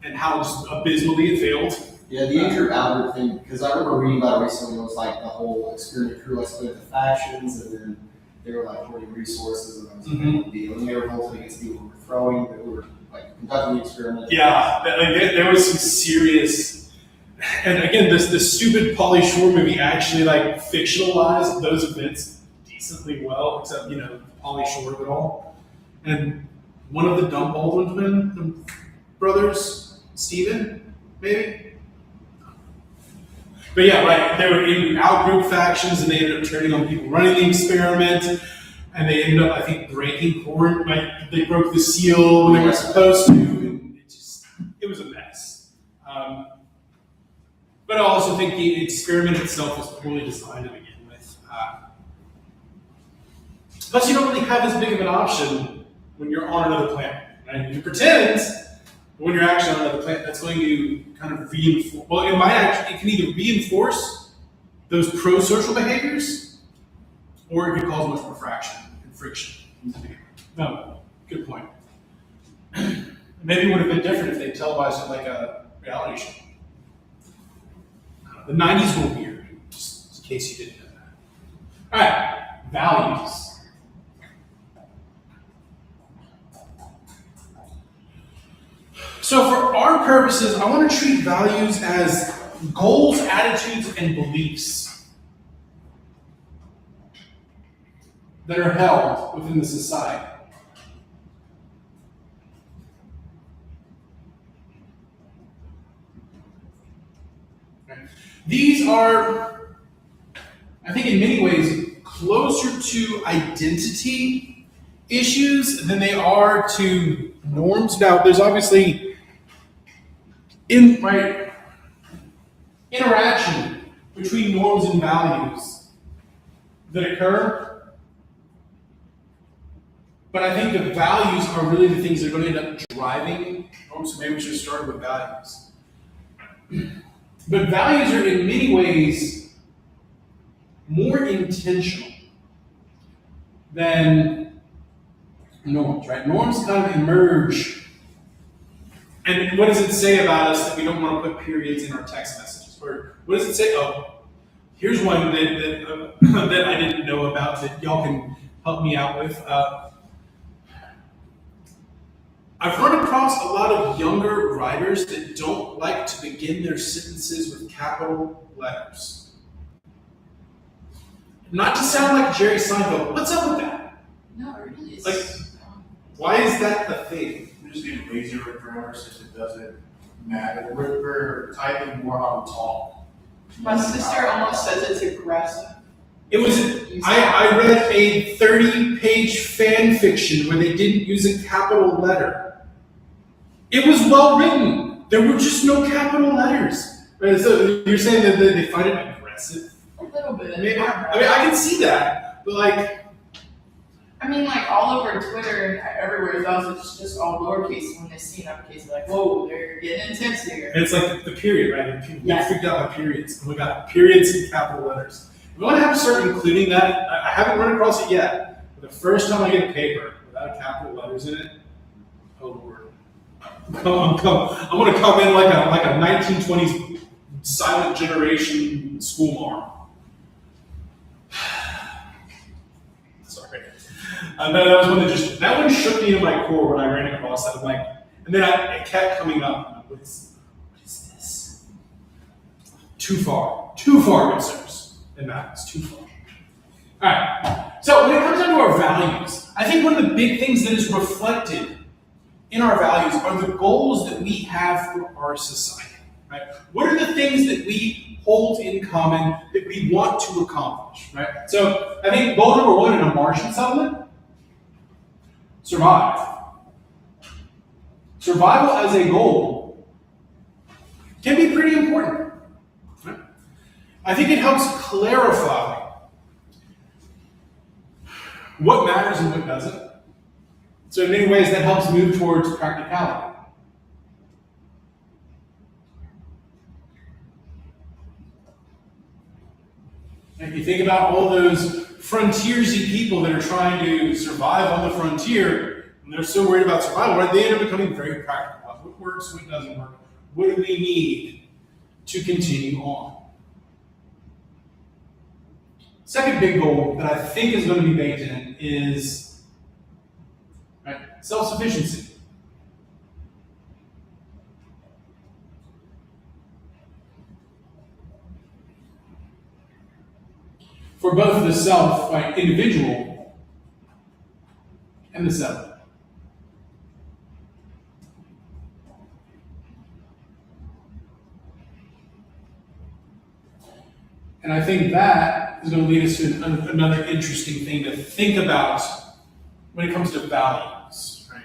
and how just abysmally it failed. Yeah, the Andrew Albert thing, because I remember reading about it recently, it was like the whole experiment crew like split into factions, and then they were like hoarding resources, and that was a big deal. And they were revolting against people who were throwing, who were like conducting the experiment. Yeah, there was some serious, and again, the stupid Pauly Shore movie actually like fictionalized those events decently well, except Pauly Shore of it all. And one of the Dumb Baldwin brothers, Stephen, maybe. But yeah, right, they were in out-group factions, and they ended up turning on people running the experiment, and they ended up, I think, breaking quarantine. Like, they broke the seal when they were supposed to, and it was a mess. But I also think the experiment itself was poorly designed to begin with. Plus, you don't really have as big of an option when you're on another planet, right? You pretend, but when you're actually on another planet, that's going to kind of reinforce. Well, it can either reinforce those pro-social behaviors, or it could cause much more friction and friction. No, good point. Maybe it would have been different if they televised it like a reality show. The 90s were weird, just in case you didn't know that. All right, values. So for our purposes, I want to treat values as goals, attitudes, and beliefs that are held within the society. Right? These are, I think in many ways, closer to identity issues than they are to norms. Now, there's obviously interaction between norms and values that occur, but I think the values are really the things that are going to end up driving norms. So maybe we should start with values. But values are in many ways more intentional than norms, right? Norms kind of emerge. And what does it say about us that we don't want to put periods in our text messages? Or what does it say? Oh, here's one that I didn't know about that y'all can help me out with. I've run across a lot of younger writers that don't like to begin their sentences with capital letters. Not to sound like Jerry Seinfeld, what's up with that? No, it really is. Like, why is that the thing? We're just getting lazier with grammar since it doesn't matter. We're typing more how we talk. My sister almost says it's aggressive. It was, I read a 30-page fan fiction where they didn't use a capital letter. It was well written. There were just no capital letters. Right? So you're saying that they find it aggressive? A little bit. I can see that, but like, like all over Twitter and everywhere else, it's just all lowercase. When they see an uppercase, they're like, whoa, they're getting intense here. and it's like the period, right? People Yes. freaked out by periods. And we got periods and capital letters. We want to have to start including that. I haven't run across it yet. But the first time I get a paper without capital letters in it, oh Lord. I'm going to come in like a 1920s silent generation school marm. Sorry. That one shook me in my core when I ran across that. I'm like, and then it kept coming up. What is this? Too far, good sirs. And math is too far. All right. So when it comes down to our values, I think one of the big things that is reflected in our values are the goals that we have for our society. Right? What are the things that we hold in common that we want to accomplish? Right? So I think goal number one in a Martian settlement: survive. Survival as a goal can be pretty important. Right? I think it helps clarify what matters and what doesn't. So in many ways, that helps move towards practicality. And if you think about all those frontiersy people that are trying to survive on the frontier, and they're so worried about survival, right? They end up becoming very practical. What works, what doesn't work? What do we need to continue on? Second big goal that I think is going to be baked in is self-sufficiency. For both the self, individual, and the self. And I think that is going to lead us to another interesting thing to think about when it comes to values. Right?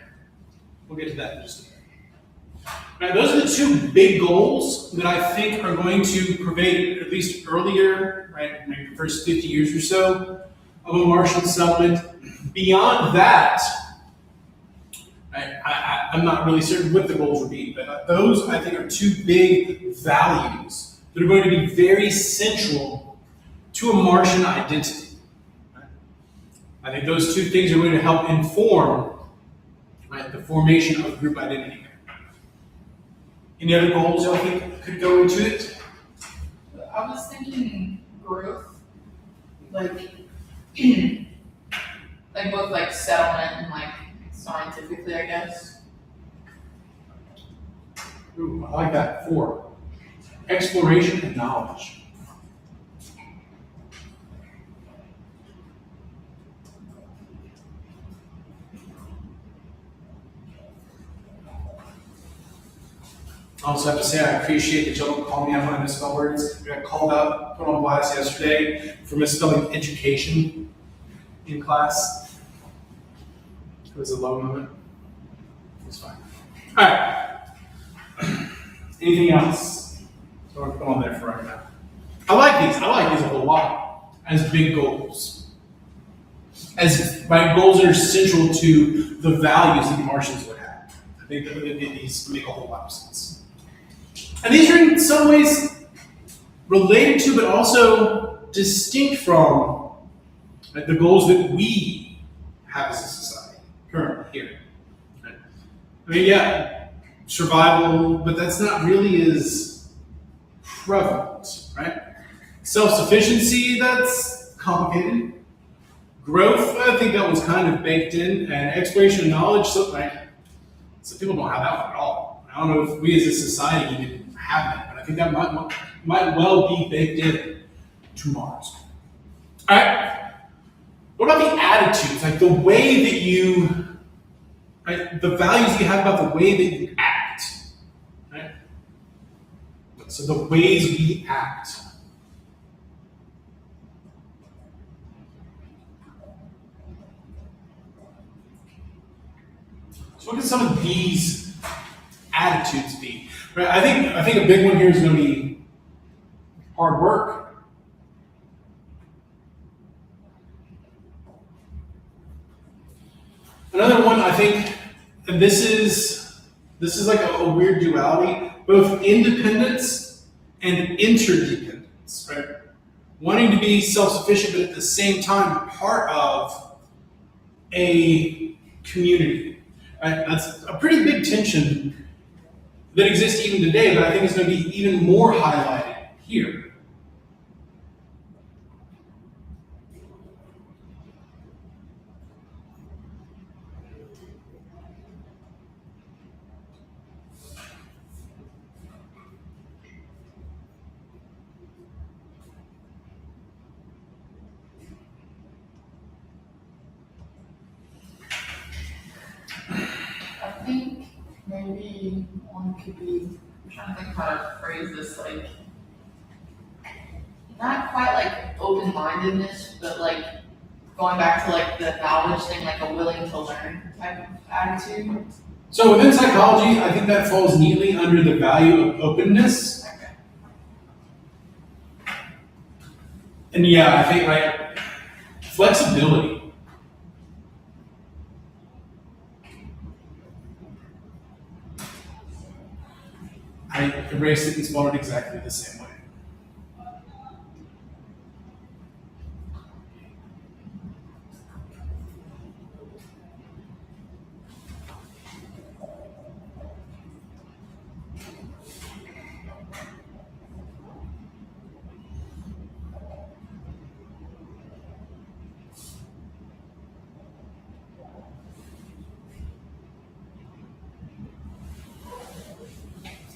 We'll get to that in just a minute. Now, those are the two big goals that I think are going to pervade, at least earlier, right, maybe the first 50 years or so of a Martian settlement. Beyond that, I'm not really certain what the goals will be, but those, I think, are two big values that are going to be very central to a Martian identity. Right? I think those two things are going to help inform the formation of group identity. Any other goals y'all think could go into it? I was thinking growth, like both settlement and scientifically, I guess. Ooh, I like that. 4. Exploration and knowledge. also have to say I appreciate that y'all don't call me out when I misspell words. I got called out, put on blast yesterday for misspelling education in class. It was a low moment. It's fine. All right. Anything else? So I'm put on there for right now. I like these. I like these a whole lot as big goals. As my goals are central to the values that the Martians would have. I think that these make a whole lot of sense. And these are in some ways related to, but also distinct from the goals that we have as a society currently here. I mean, yeah, survival, but that's not really as prevalent, right? Self-sufficiency, that's complicated. Growth, I think that was kind of baked in, and exploration of knowledge, so people don't have that one at all. I don't know if we as a society even have that, but I think that might well be baked in to Mars. All right. What about the attitudes, like the way that you, right, the values you have about the way that you act, right? So the ways we act. So what can some of these attitudes be? Right? I think a big one here is going to be hard work. Another one I think, and this is like a weird duality, both independence and interdependence, right? Wanting to be self-sufficient, but at the same time part of a community. Right? That's a pretty big tension that exists even today, but I think it's going to be even more highlighted here. I think maybe one could be, I'm trying to think how to phrase this, like, not quite like open-mindedness, but like going back to like the knowledge thing, like a willing to learn type of attitude. So within psychology, I think that falls neatly under the value of openness. Okay. And yeah, I think like flexibility. I erased it and spelled it exactly the same way.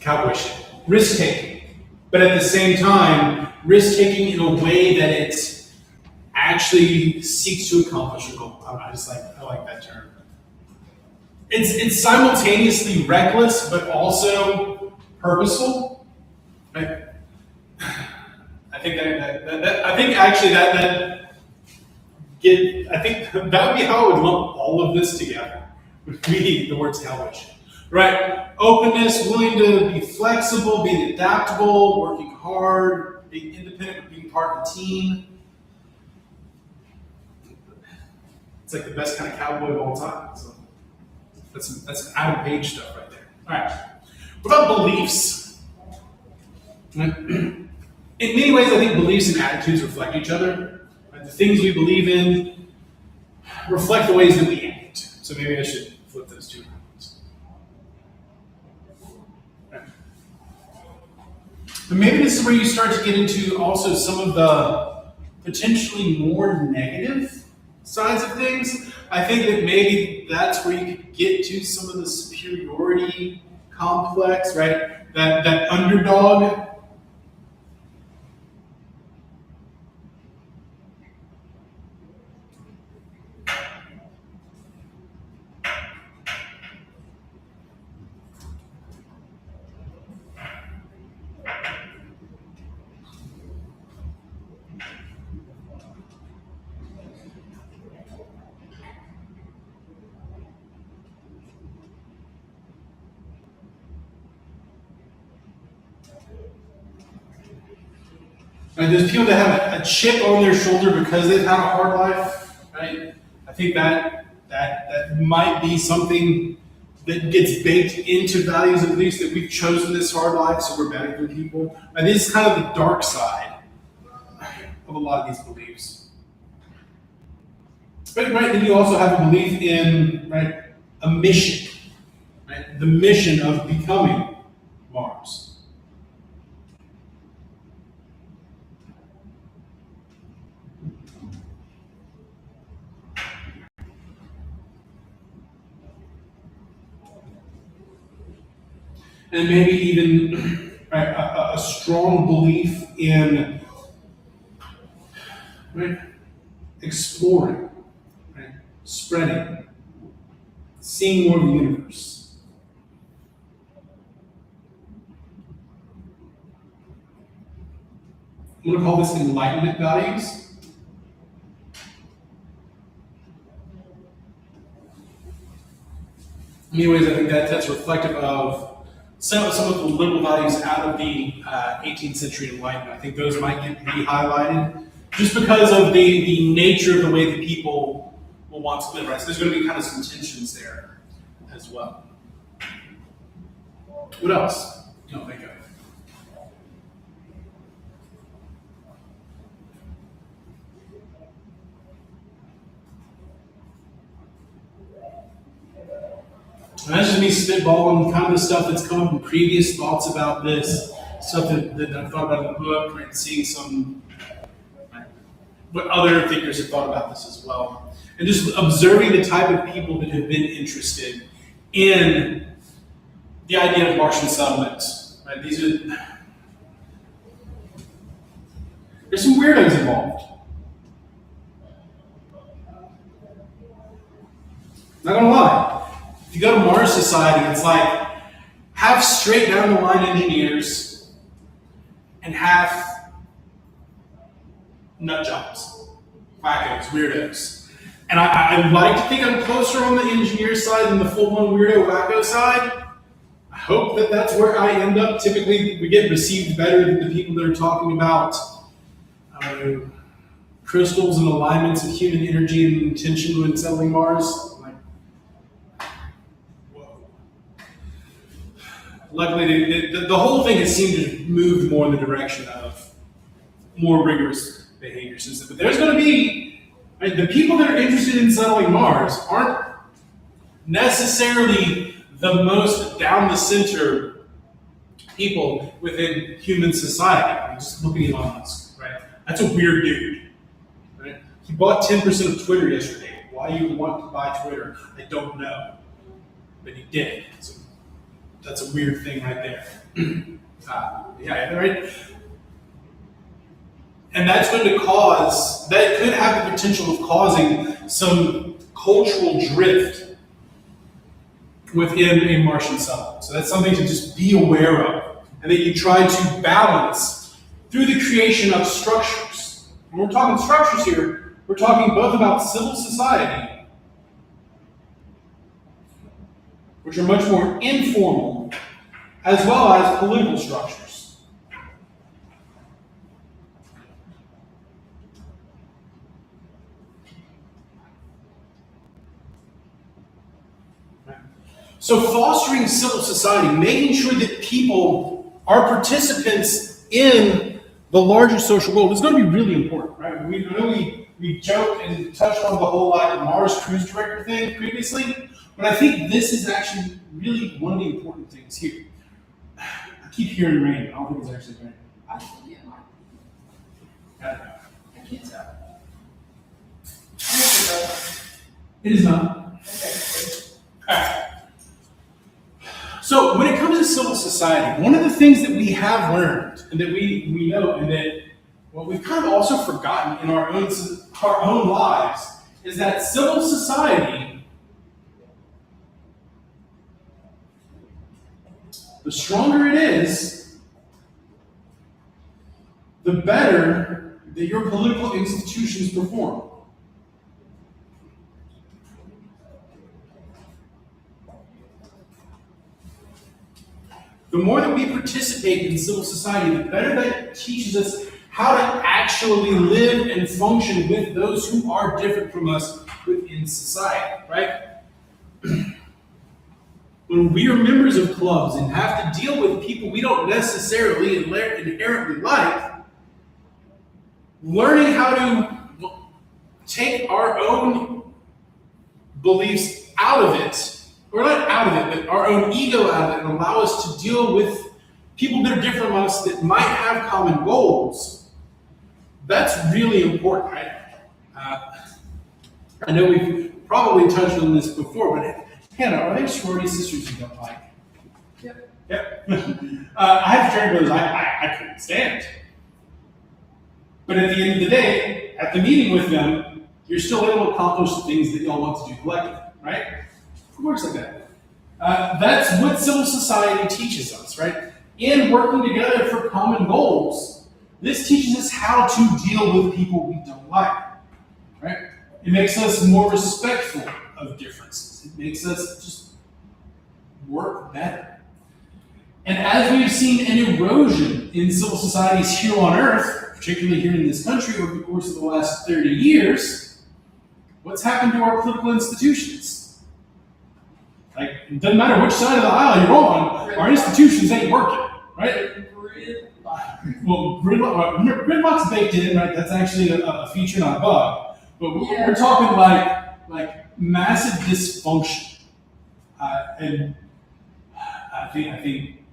Cowboy shit. Risk taking. But at the same time, risk taking in a way that it actually seeks to accomplish a goal. I like that term. It's simultaneously reckless but also purposeful. Right? I think that would be how I would lump all of this together. Would be the words cowboy shit. Right? Openness, willing to be flexible, being adaptable, working hard, being independent, but being part of a team. It's like the best kind of cowboy of all time. So that's Adam Page stuff right there. All right. What about beliefs? In many ways, I think beliefs and attitudes reflect each other. Right? The things we believe in reflect the ways that we act. So maybe I should flip those two around. But maybe this is where you start to get into also some of the potentially more negative sides of things. I think that maybe that's where you could get to some of the superiority complex, right? That underdog. And there's people that have a chip on their shoulder because they've had a hard life, right? I think that might be something that gets baked into values, at least, that we've chosen this hard life, so we're better than people. And this is kind of the dark side of a lot of these beliefs. But right, then you also have a belief in, right, a mission, right? The mission of becoming Mars. And maybe even, right, a strong belief in, right, exploring, right, spreading, seeing more of the universe. I'm going to call this enlightenment values. In many ways, I think that's reflective of some of the liberal values out of the 18th century Enlightenment. I think those might get re-highlighted just because of the nature of the way that people will want to live, right? So there's going to be kind of some tensions there as well. What else? No, think of. And that's just me spitballing kind of the stuff that's come up in previous thoughts about this, stuff that I've thought about in the book, right? Seeing some, right, what other thinkers have thought about this as well. And just observing the type of people that have been interested in the idea of Martian settlements, right? There's some weirdos involved. Not gonna lie. If you go to Mars Society, it's like half straight down the line engineers and half nut jobs, wackos, weirdos. And I like to think I'm closer on the engineer side than the full-blown weirdo wacko side. I hope that that's where I end up. Typically, we get received better than the people that are talking about crystals and alignments of human energy and intention when settling Mars. Luckily, the whole thing has seemed to have moved more in the direction of more rigorous behavior system. But there's going to be, right, the people that are interested in settling Mars aren't necessarily the most down the center people within human society. I mean, just look at Elon Musk, right? That's a weird dude, right? He bought 10% of Twitter yesterday. Why you would want to buy Twitter, I don't know, but he did. So that's a weird thing right there. Yeah, right? And that's going to cause, that could have the potential of causing some cultural drift within a Martian settlement. So that's something to just be aware of, and that you try to balance through the creation of structures. When we're talking structures here, we're talking both about civil society, which are much more informal, as well as political structures. So fostering civil society, making sure that people are participants in the larger social world is going to be really important, right? I know we joked and touched on the whole Mars cruise director thing previously, but I think this is actually really one of the important things here. I keep hearing rain. I don't think it's actually rain. I think it might. I can't tell. I think It is not. okay. So when it comes to civil society, one of the things that we have learned and that we know and that we've kind of also forgotten in our own lives is that civil society, the stronger it is, the better that your political institutions perform. the more that we participate in civil society, the better that teaches us how to actually live and function with those who are different from us within society, right? When we are members of clubs and have to deal with people we don't necessarily inherently like, learning how to take our own beliefs out of it, or not out of it, but our own ego out of it, and allow us to deal with people that are different from us that might have common goals, that's really important, right? I know we've probably touched on this before, but Hannah, are there sorority sisters you don't like? Yep. I have fraternity brothers I couldn't stand. But at the end of the day, at the meeting with them, you're still able to accomplish the things that y'all want to do collectively, right? It works like that. That's what civil society teaches us, right? In working together for common goals, this teaches us how to deal with people we don't like, right? It makes us more respectful of differences. It makes us just work better. And as we've seen an erosion in civil societies here on Earth, particularly here in this country over the course of the last 30 years, what's happened to our political institutions? Like, it doesn't matter which side of the aisle you're on, our institutions ain't working, right? Well, gridlock's baked in, right? That's actually a feature, not a bug. But we're talking like massive dysfunction. And I think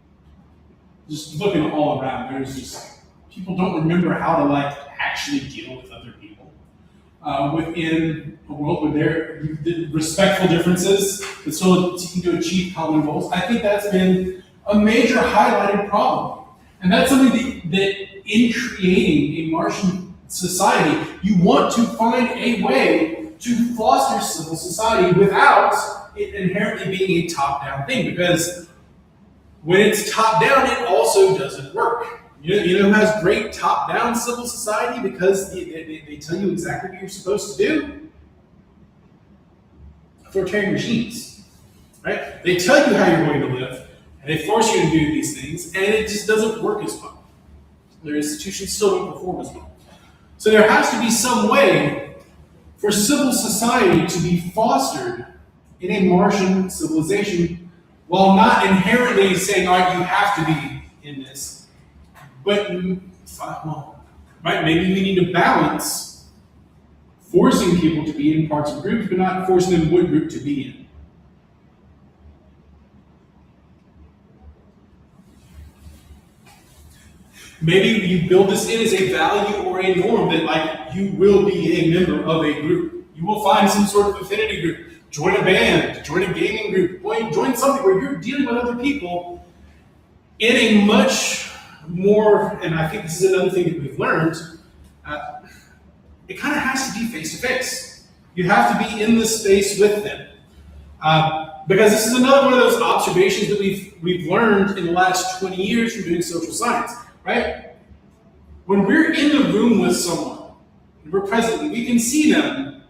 just looking all around, there's just, people don't remember how to actually deal with other people within a world where there are respectful differences, but still seeking to achieve common goals. I think that's been a major highlighted problem. And that's something that in creating a Martian society, you want to find a way to foster civil society without it inherently being a top-down thing, because when it's top-down, it also doesn't work. You know who has great top-down civil society because they tell you exactly what you're supposed to do? Authoritarian regimes, right? They tell you how you're going to live, and they force you to do these things, and it just doesn't work as well. Their institutions still don't perform as well. So there has to be some way for civil society to be fostered in a Martian civilization while not inherently saying, all right, you have to be in this. But, well, right, maybe we need to balance forcing people to be in parts of groups, but not forcing them what group to be in. Maybe you build this in as a value or a norm that you will be a member of a group. You will find some sort of affinity group. Join a band, join a gaming group, join something where you're dealing with other people in a much more, and I think this is another thing that we've learned, it kind of has to be face-to-face. You have to be in the space with them. Because this is another one of those observations that we've learned in the last 20 years from doing social science. Right? When we're in the room with someone, and we're present, and we can see them,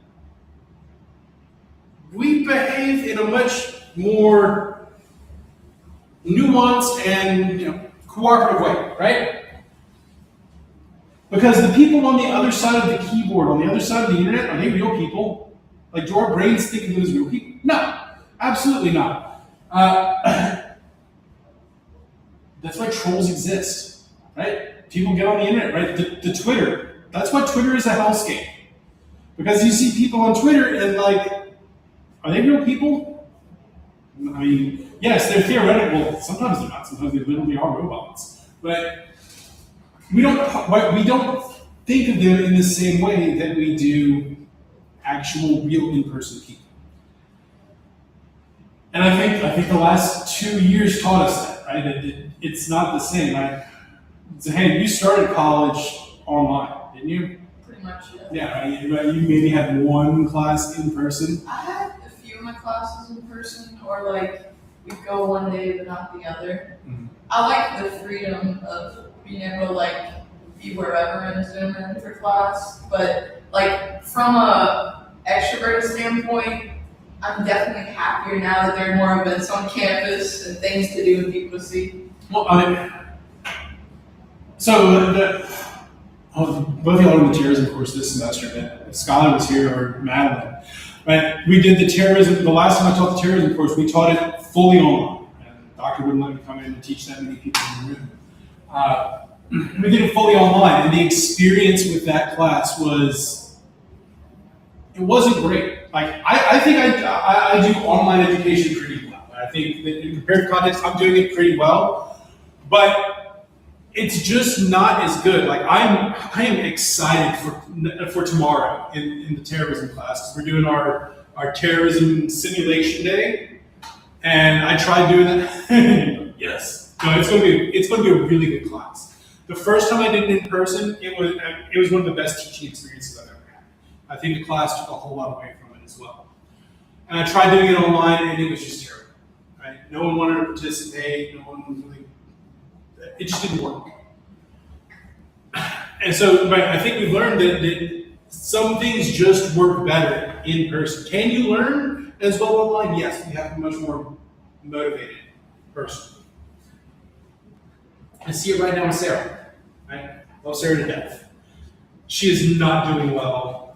we behave in a much more nuanced and cooperative way, right? Because the people on the other side of the keyboard, on the other side of the internet, are they real people? Like, do our brains think of them as real people? No, absolutely not. That's why trolls exist. Right? People get on the internet, right? The Twitter. That's why Twitter is a hellscape. Because you see people on Twitter and are they real people? I mean, yes, they're theoretical. Sometimes they're not. Sometimes they literally are robots. But we don't think of them in the same way that we do actual, real, in-person people. And I think the last 2 years taught us that, right? That it's not the same, right? So, hey, you started college online, didn't you? Pretty much, yeah. Yeah, right? You maybe had one class in person. I had a few of my classes in person, or we go one day but not the other. Mm-hmm. I like the freedom of being able to be wherever in Zoom and for class, but from a extroverted standpoint, I'm definitely happier now that there are more events on campus and things to do and people to see. Well, so both of y'all are in the terrorism course this semester. If Skylar was here or Madeline, right? We did the terrorism. The last time I taught the terrorism course, we taught it fully online. And the doctor wouldn't let me come in and teach that many people in the room. We did it fully online, and the experience with that class it wasn't great. Like I think I do online education pretty well. I think that in comparative context, I'm doing it pretty well, but it's just not as good. Like I am excited for tomorrow in the terrorism class. We're doing our terrorism simulation day, and I tried doing that. Yes, no, it's going to be a really good class. The first time I did it in person, it was one of the best teaching experiences I've ever had. I think the class took a whole lot away from it as well. And I tried doing it online, and it was just terrible. Right? No one wanted to participate. No one was really. It just didn't work. And so, right, I think we've learned that some things just work better in person. Can you learn as well online? Yes, you have to be much more motivated person. I see it right now with Sarah. Right? Love Sarah to death. She is not doing well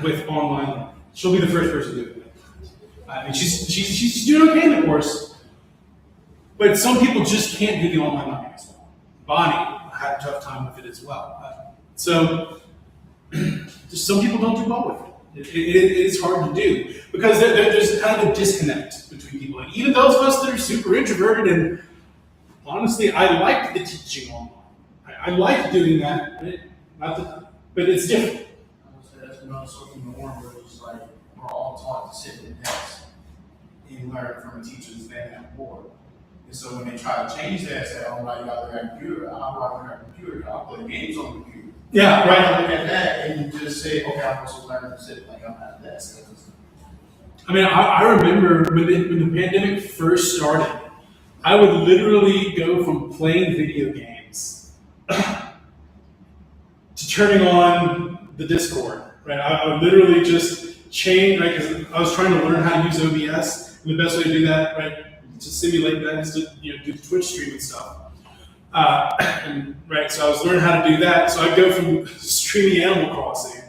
with online learning. She'll be the first person to do it. I mean, she's doing okay in the course, but some people just can't do the online learning as well. Bonnie had a tough time with it as well. So just some people don't do well with it. It is hard to do because there's kind of a disconnect between people. And even those of us that are super introverted, and honestly, I like the teaching online. I like doing that, but it's different. I would say that's another social norm where it's like we're all taught to sit in desks and learn from a teacher standing at the board. And so when they try to change that, say, oh, right, you got to learn a computer. I'll learn a computer. I'll play games on the computer. Yeah, Right. right. Look at that and you just say, okay, I'm supposed to learn to sit like I'm at a desk. I mean, I remember when the pandemic first started, I would literally go from playing video games to turning on the Discord. Right, I would literally just change, right? Because I was trying to learn how to use OBS, and the best way to do that, right, to simulate that is to do the Twitch stream and stuff. Right, so I was learning how to do that. So I'd go from streaming Animal Crossing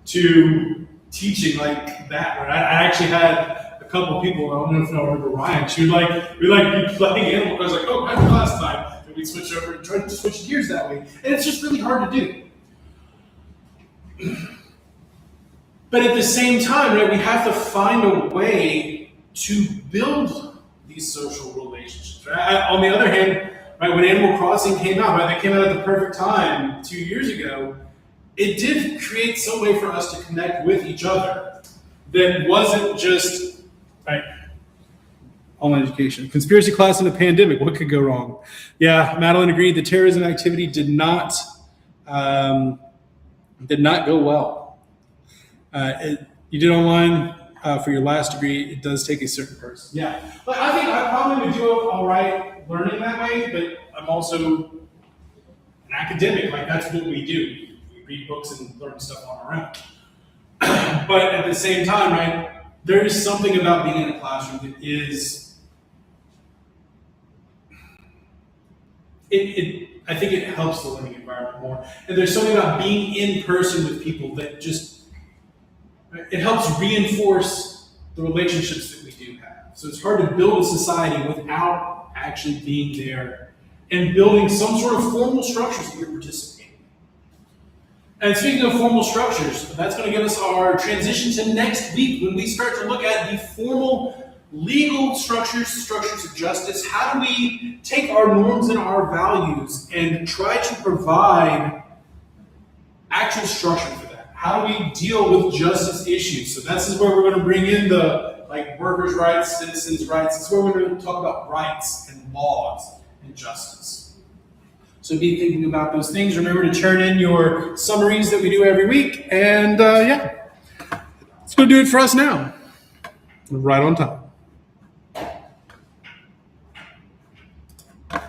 to teaching like that. Right, I actually had a couple of people. I don't know if y'all remember Ryan. She would be playing Animal Crossing. Like, oh, I have class time, and we'd switch over and try to switch gears that way. And it's just really hard to do. But at the same time, right, we have to find a way to build these social relationships. Right? On the other hand, right, when Animal Crossing came out, right, that came out at the perfect time 2 years ago, it did create some way for us to connect with each other that wasn't just, right, online education. Conspiracy class in the pandemic, what could go wrong? Yeah, Madeline agreed the terrorism activity did not go well. You did online for your last degree, it does take a certain person. Yeah, but I think I probably would do all right learning that way, but I'm also an academic. Like, that's what we do. We read books and learn stuff on our own. But at the same time, right, there is something about being in a classroom that is, I think it helps the learning environment more. And there's something about being in person with people that just, it helps reinforce the relationships that we do have. So it's hard to build a society without actually being there and building some sort of formal structures that you're participating in. And speaking of formal structures, that's going to give us our transition to next week when we start to look at the formal legal structures of justice. How do we take our norms and our values and try to provide actual structure for that? How do we deal with justice issues? So this is where we're going to bring in the workers' rights, citizens' rights. This is where we're going to talk about rights and laws and justice. So be thinking about those things. Remember to turn in your summaries that we do every week. And yeah, it's going to do it for us now. Right on time. Are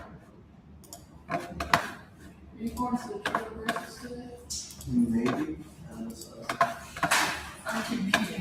you going to the university today? Maybe. I could be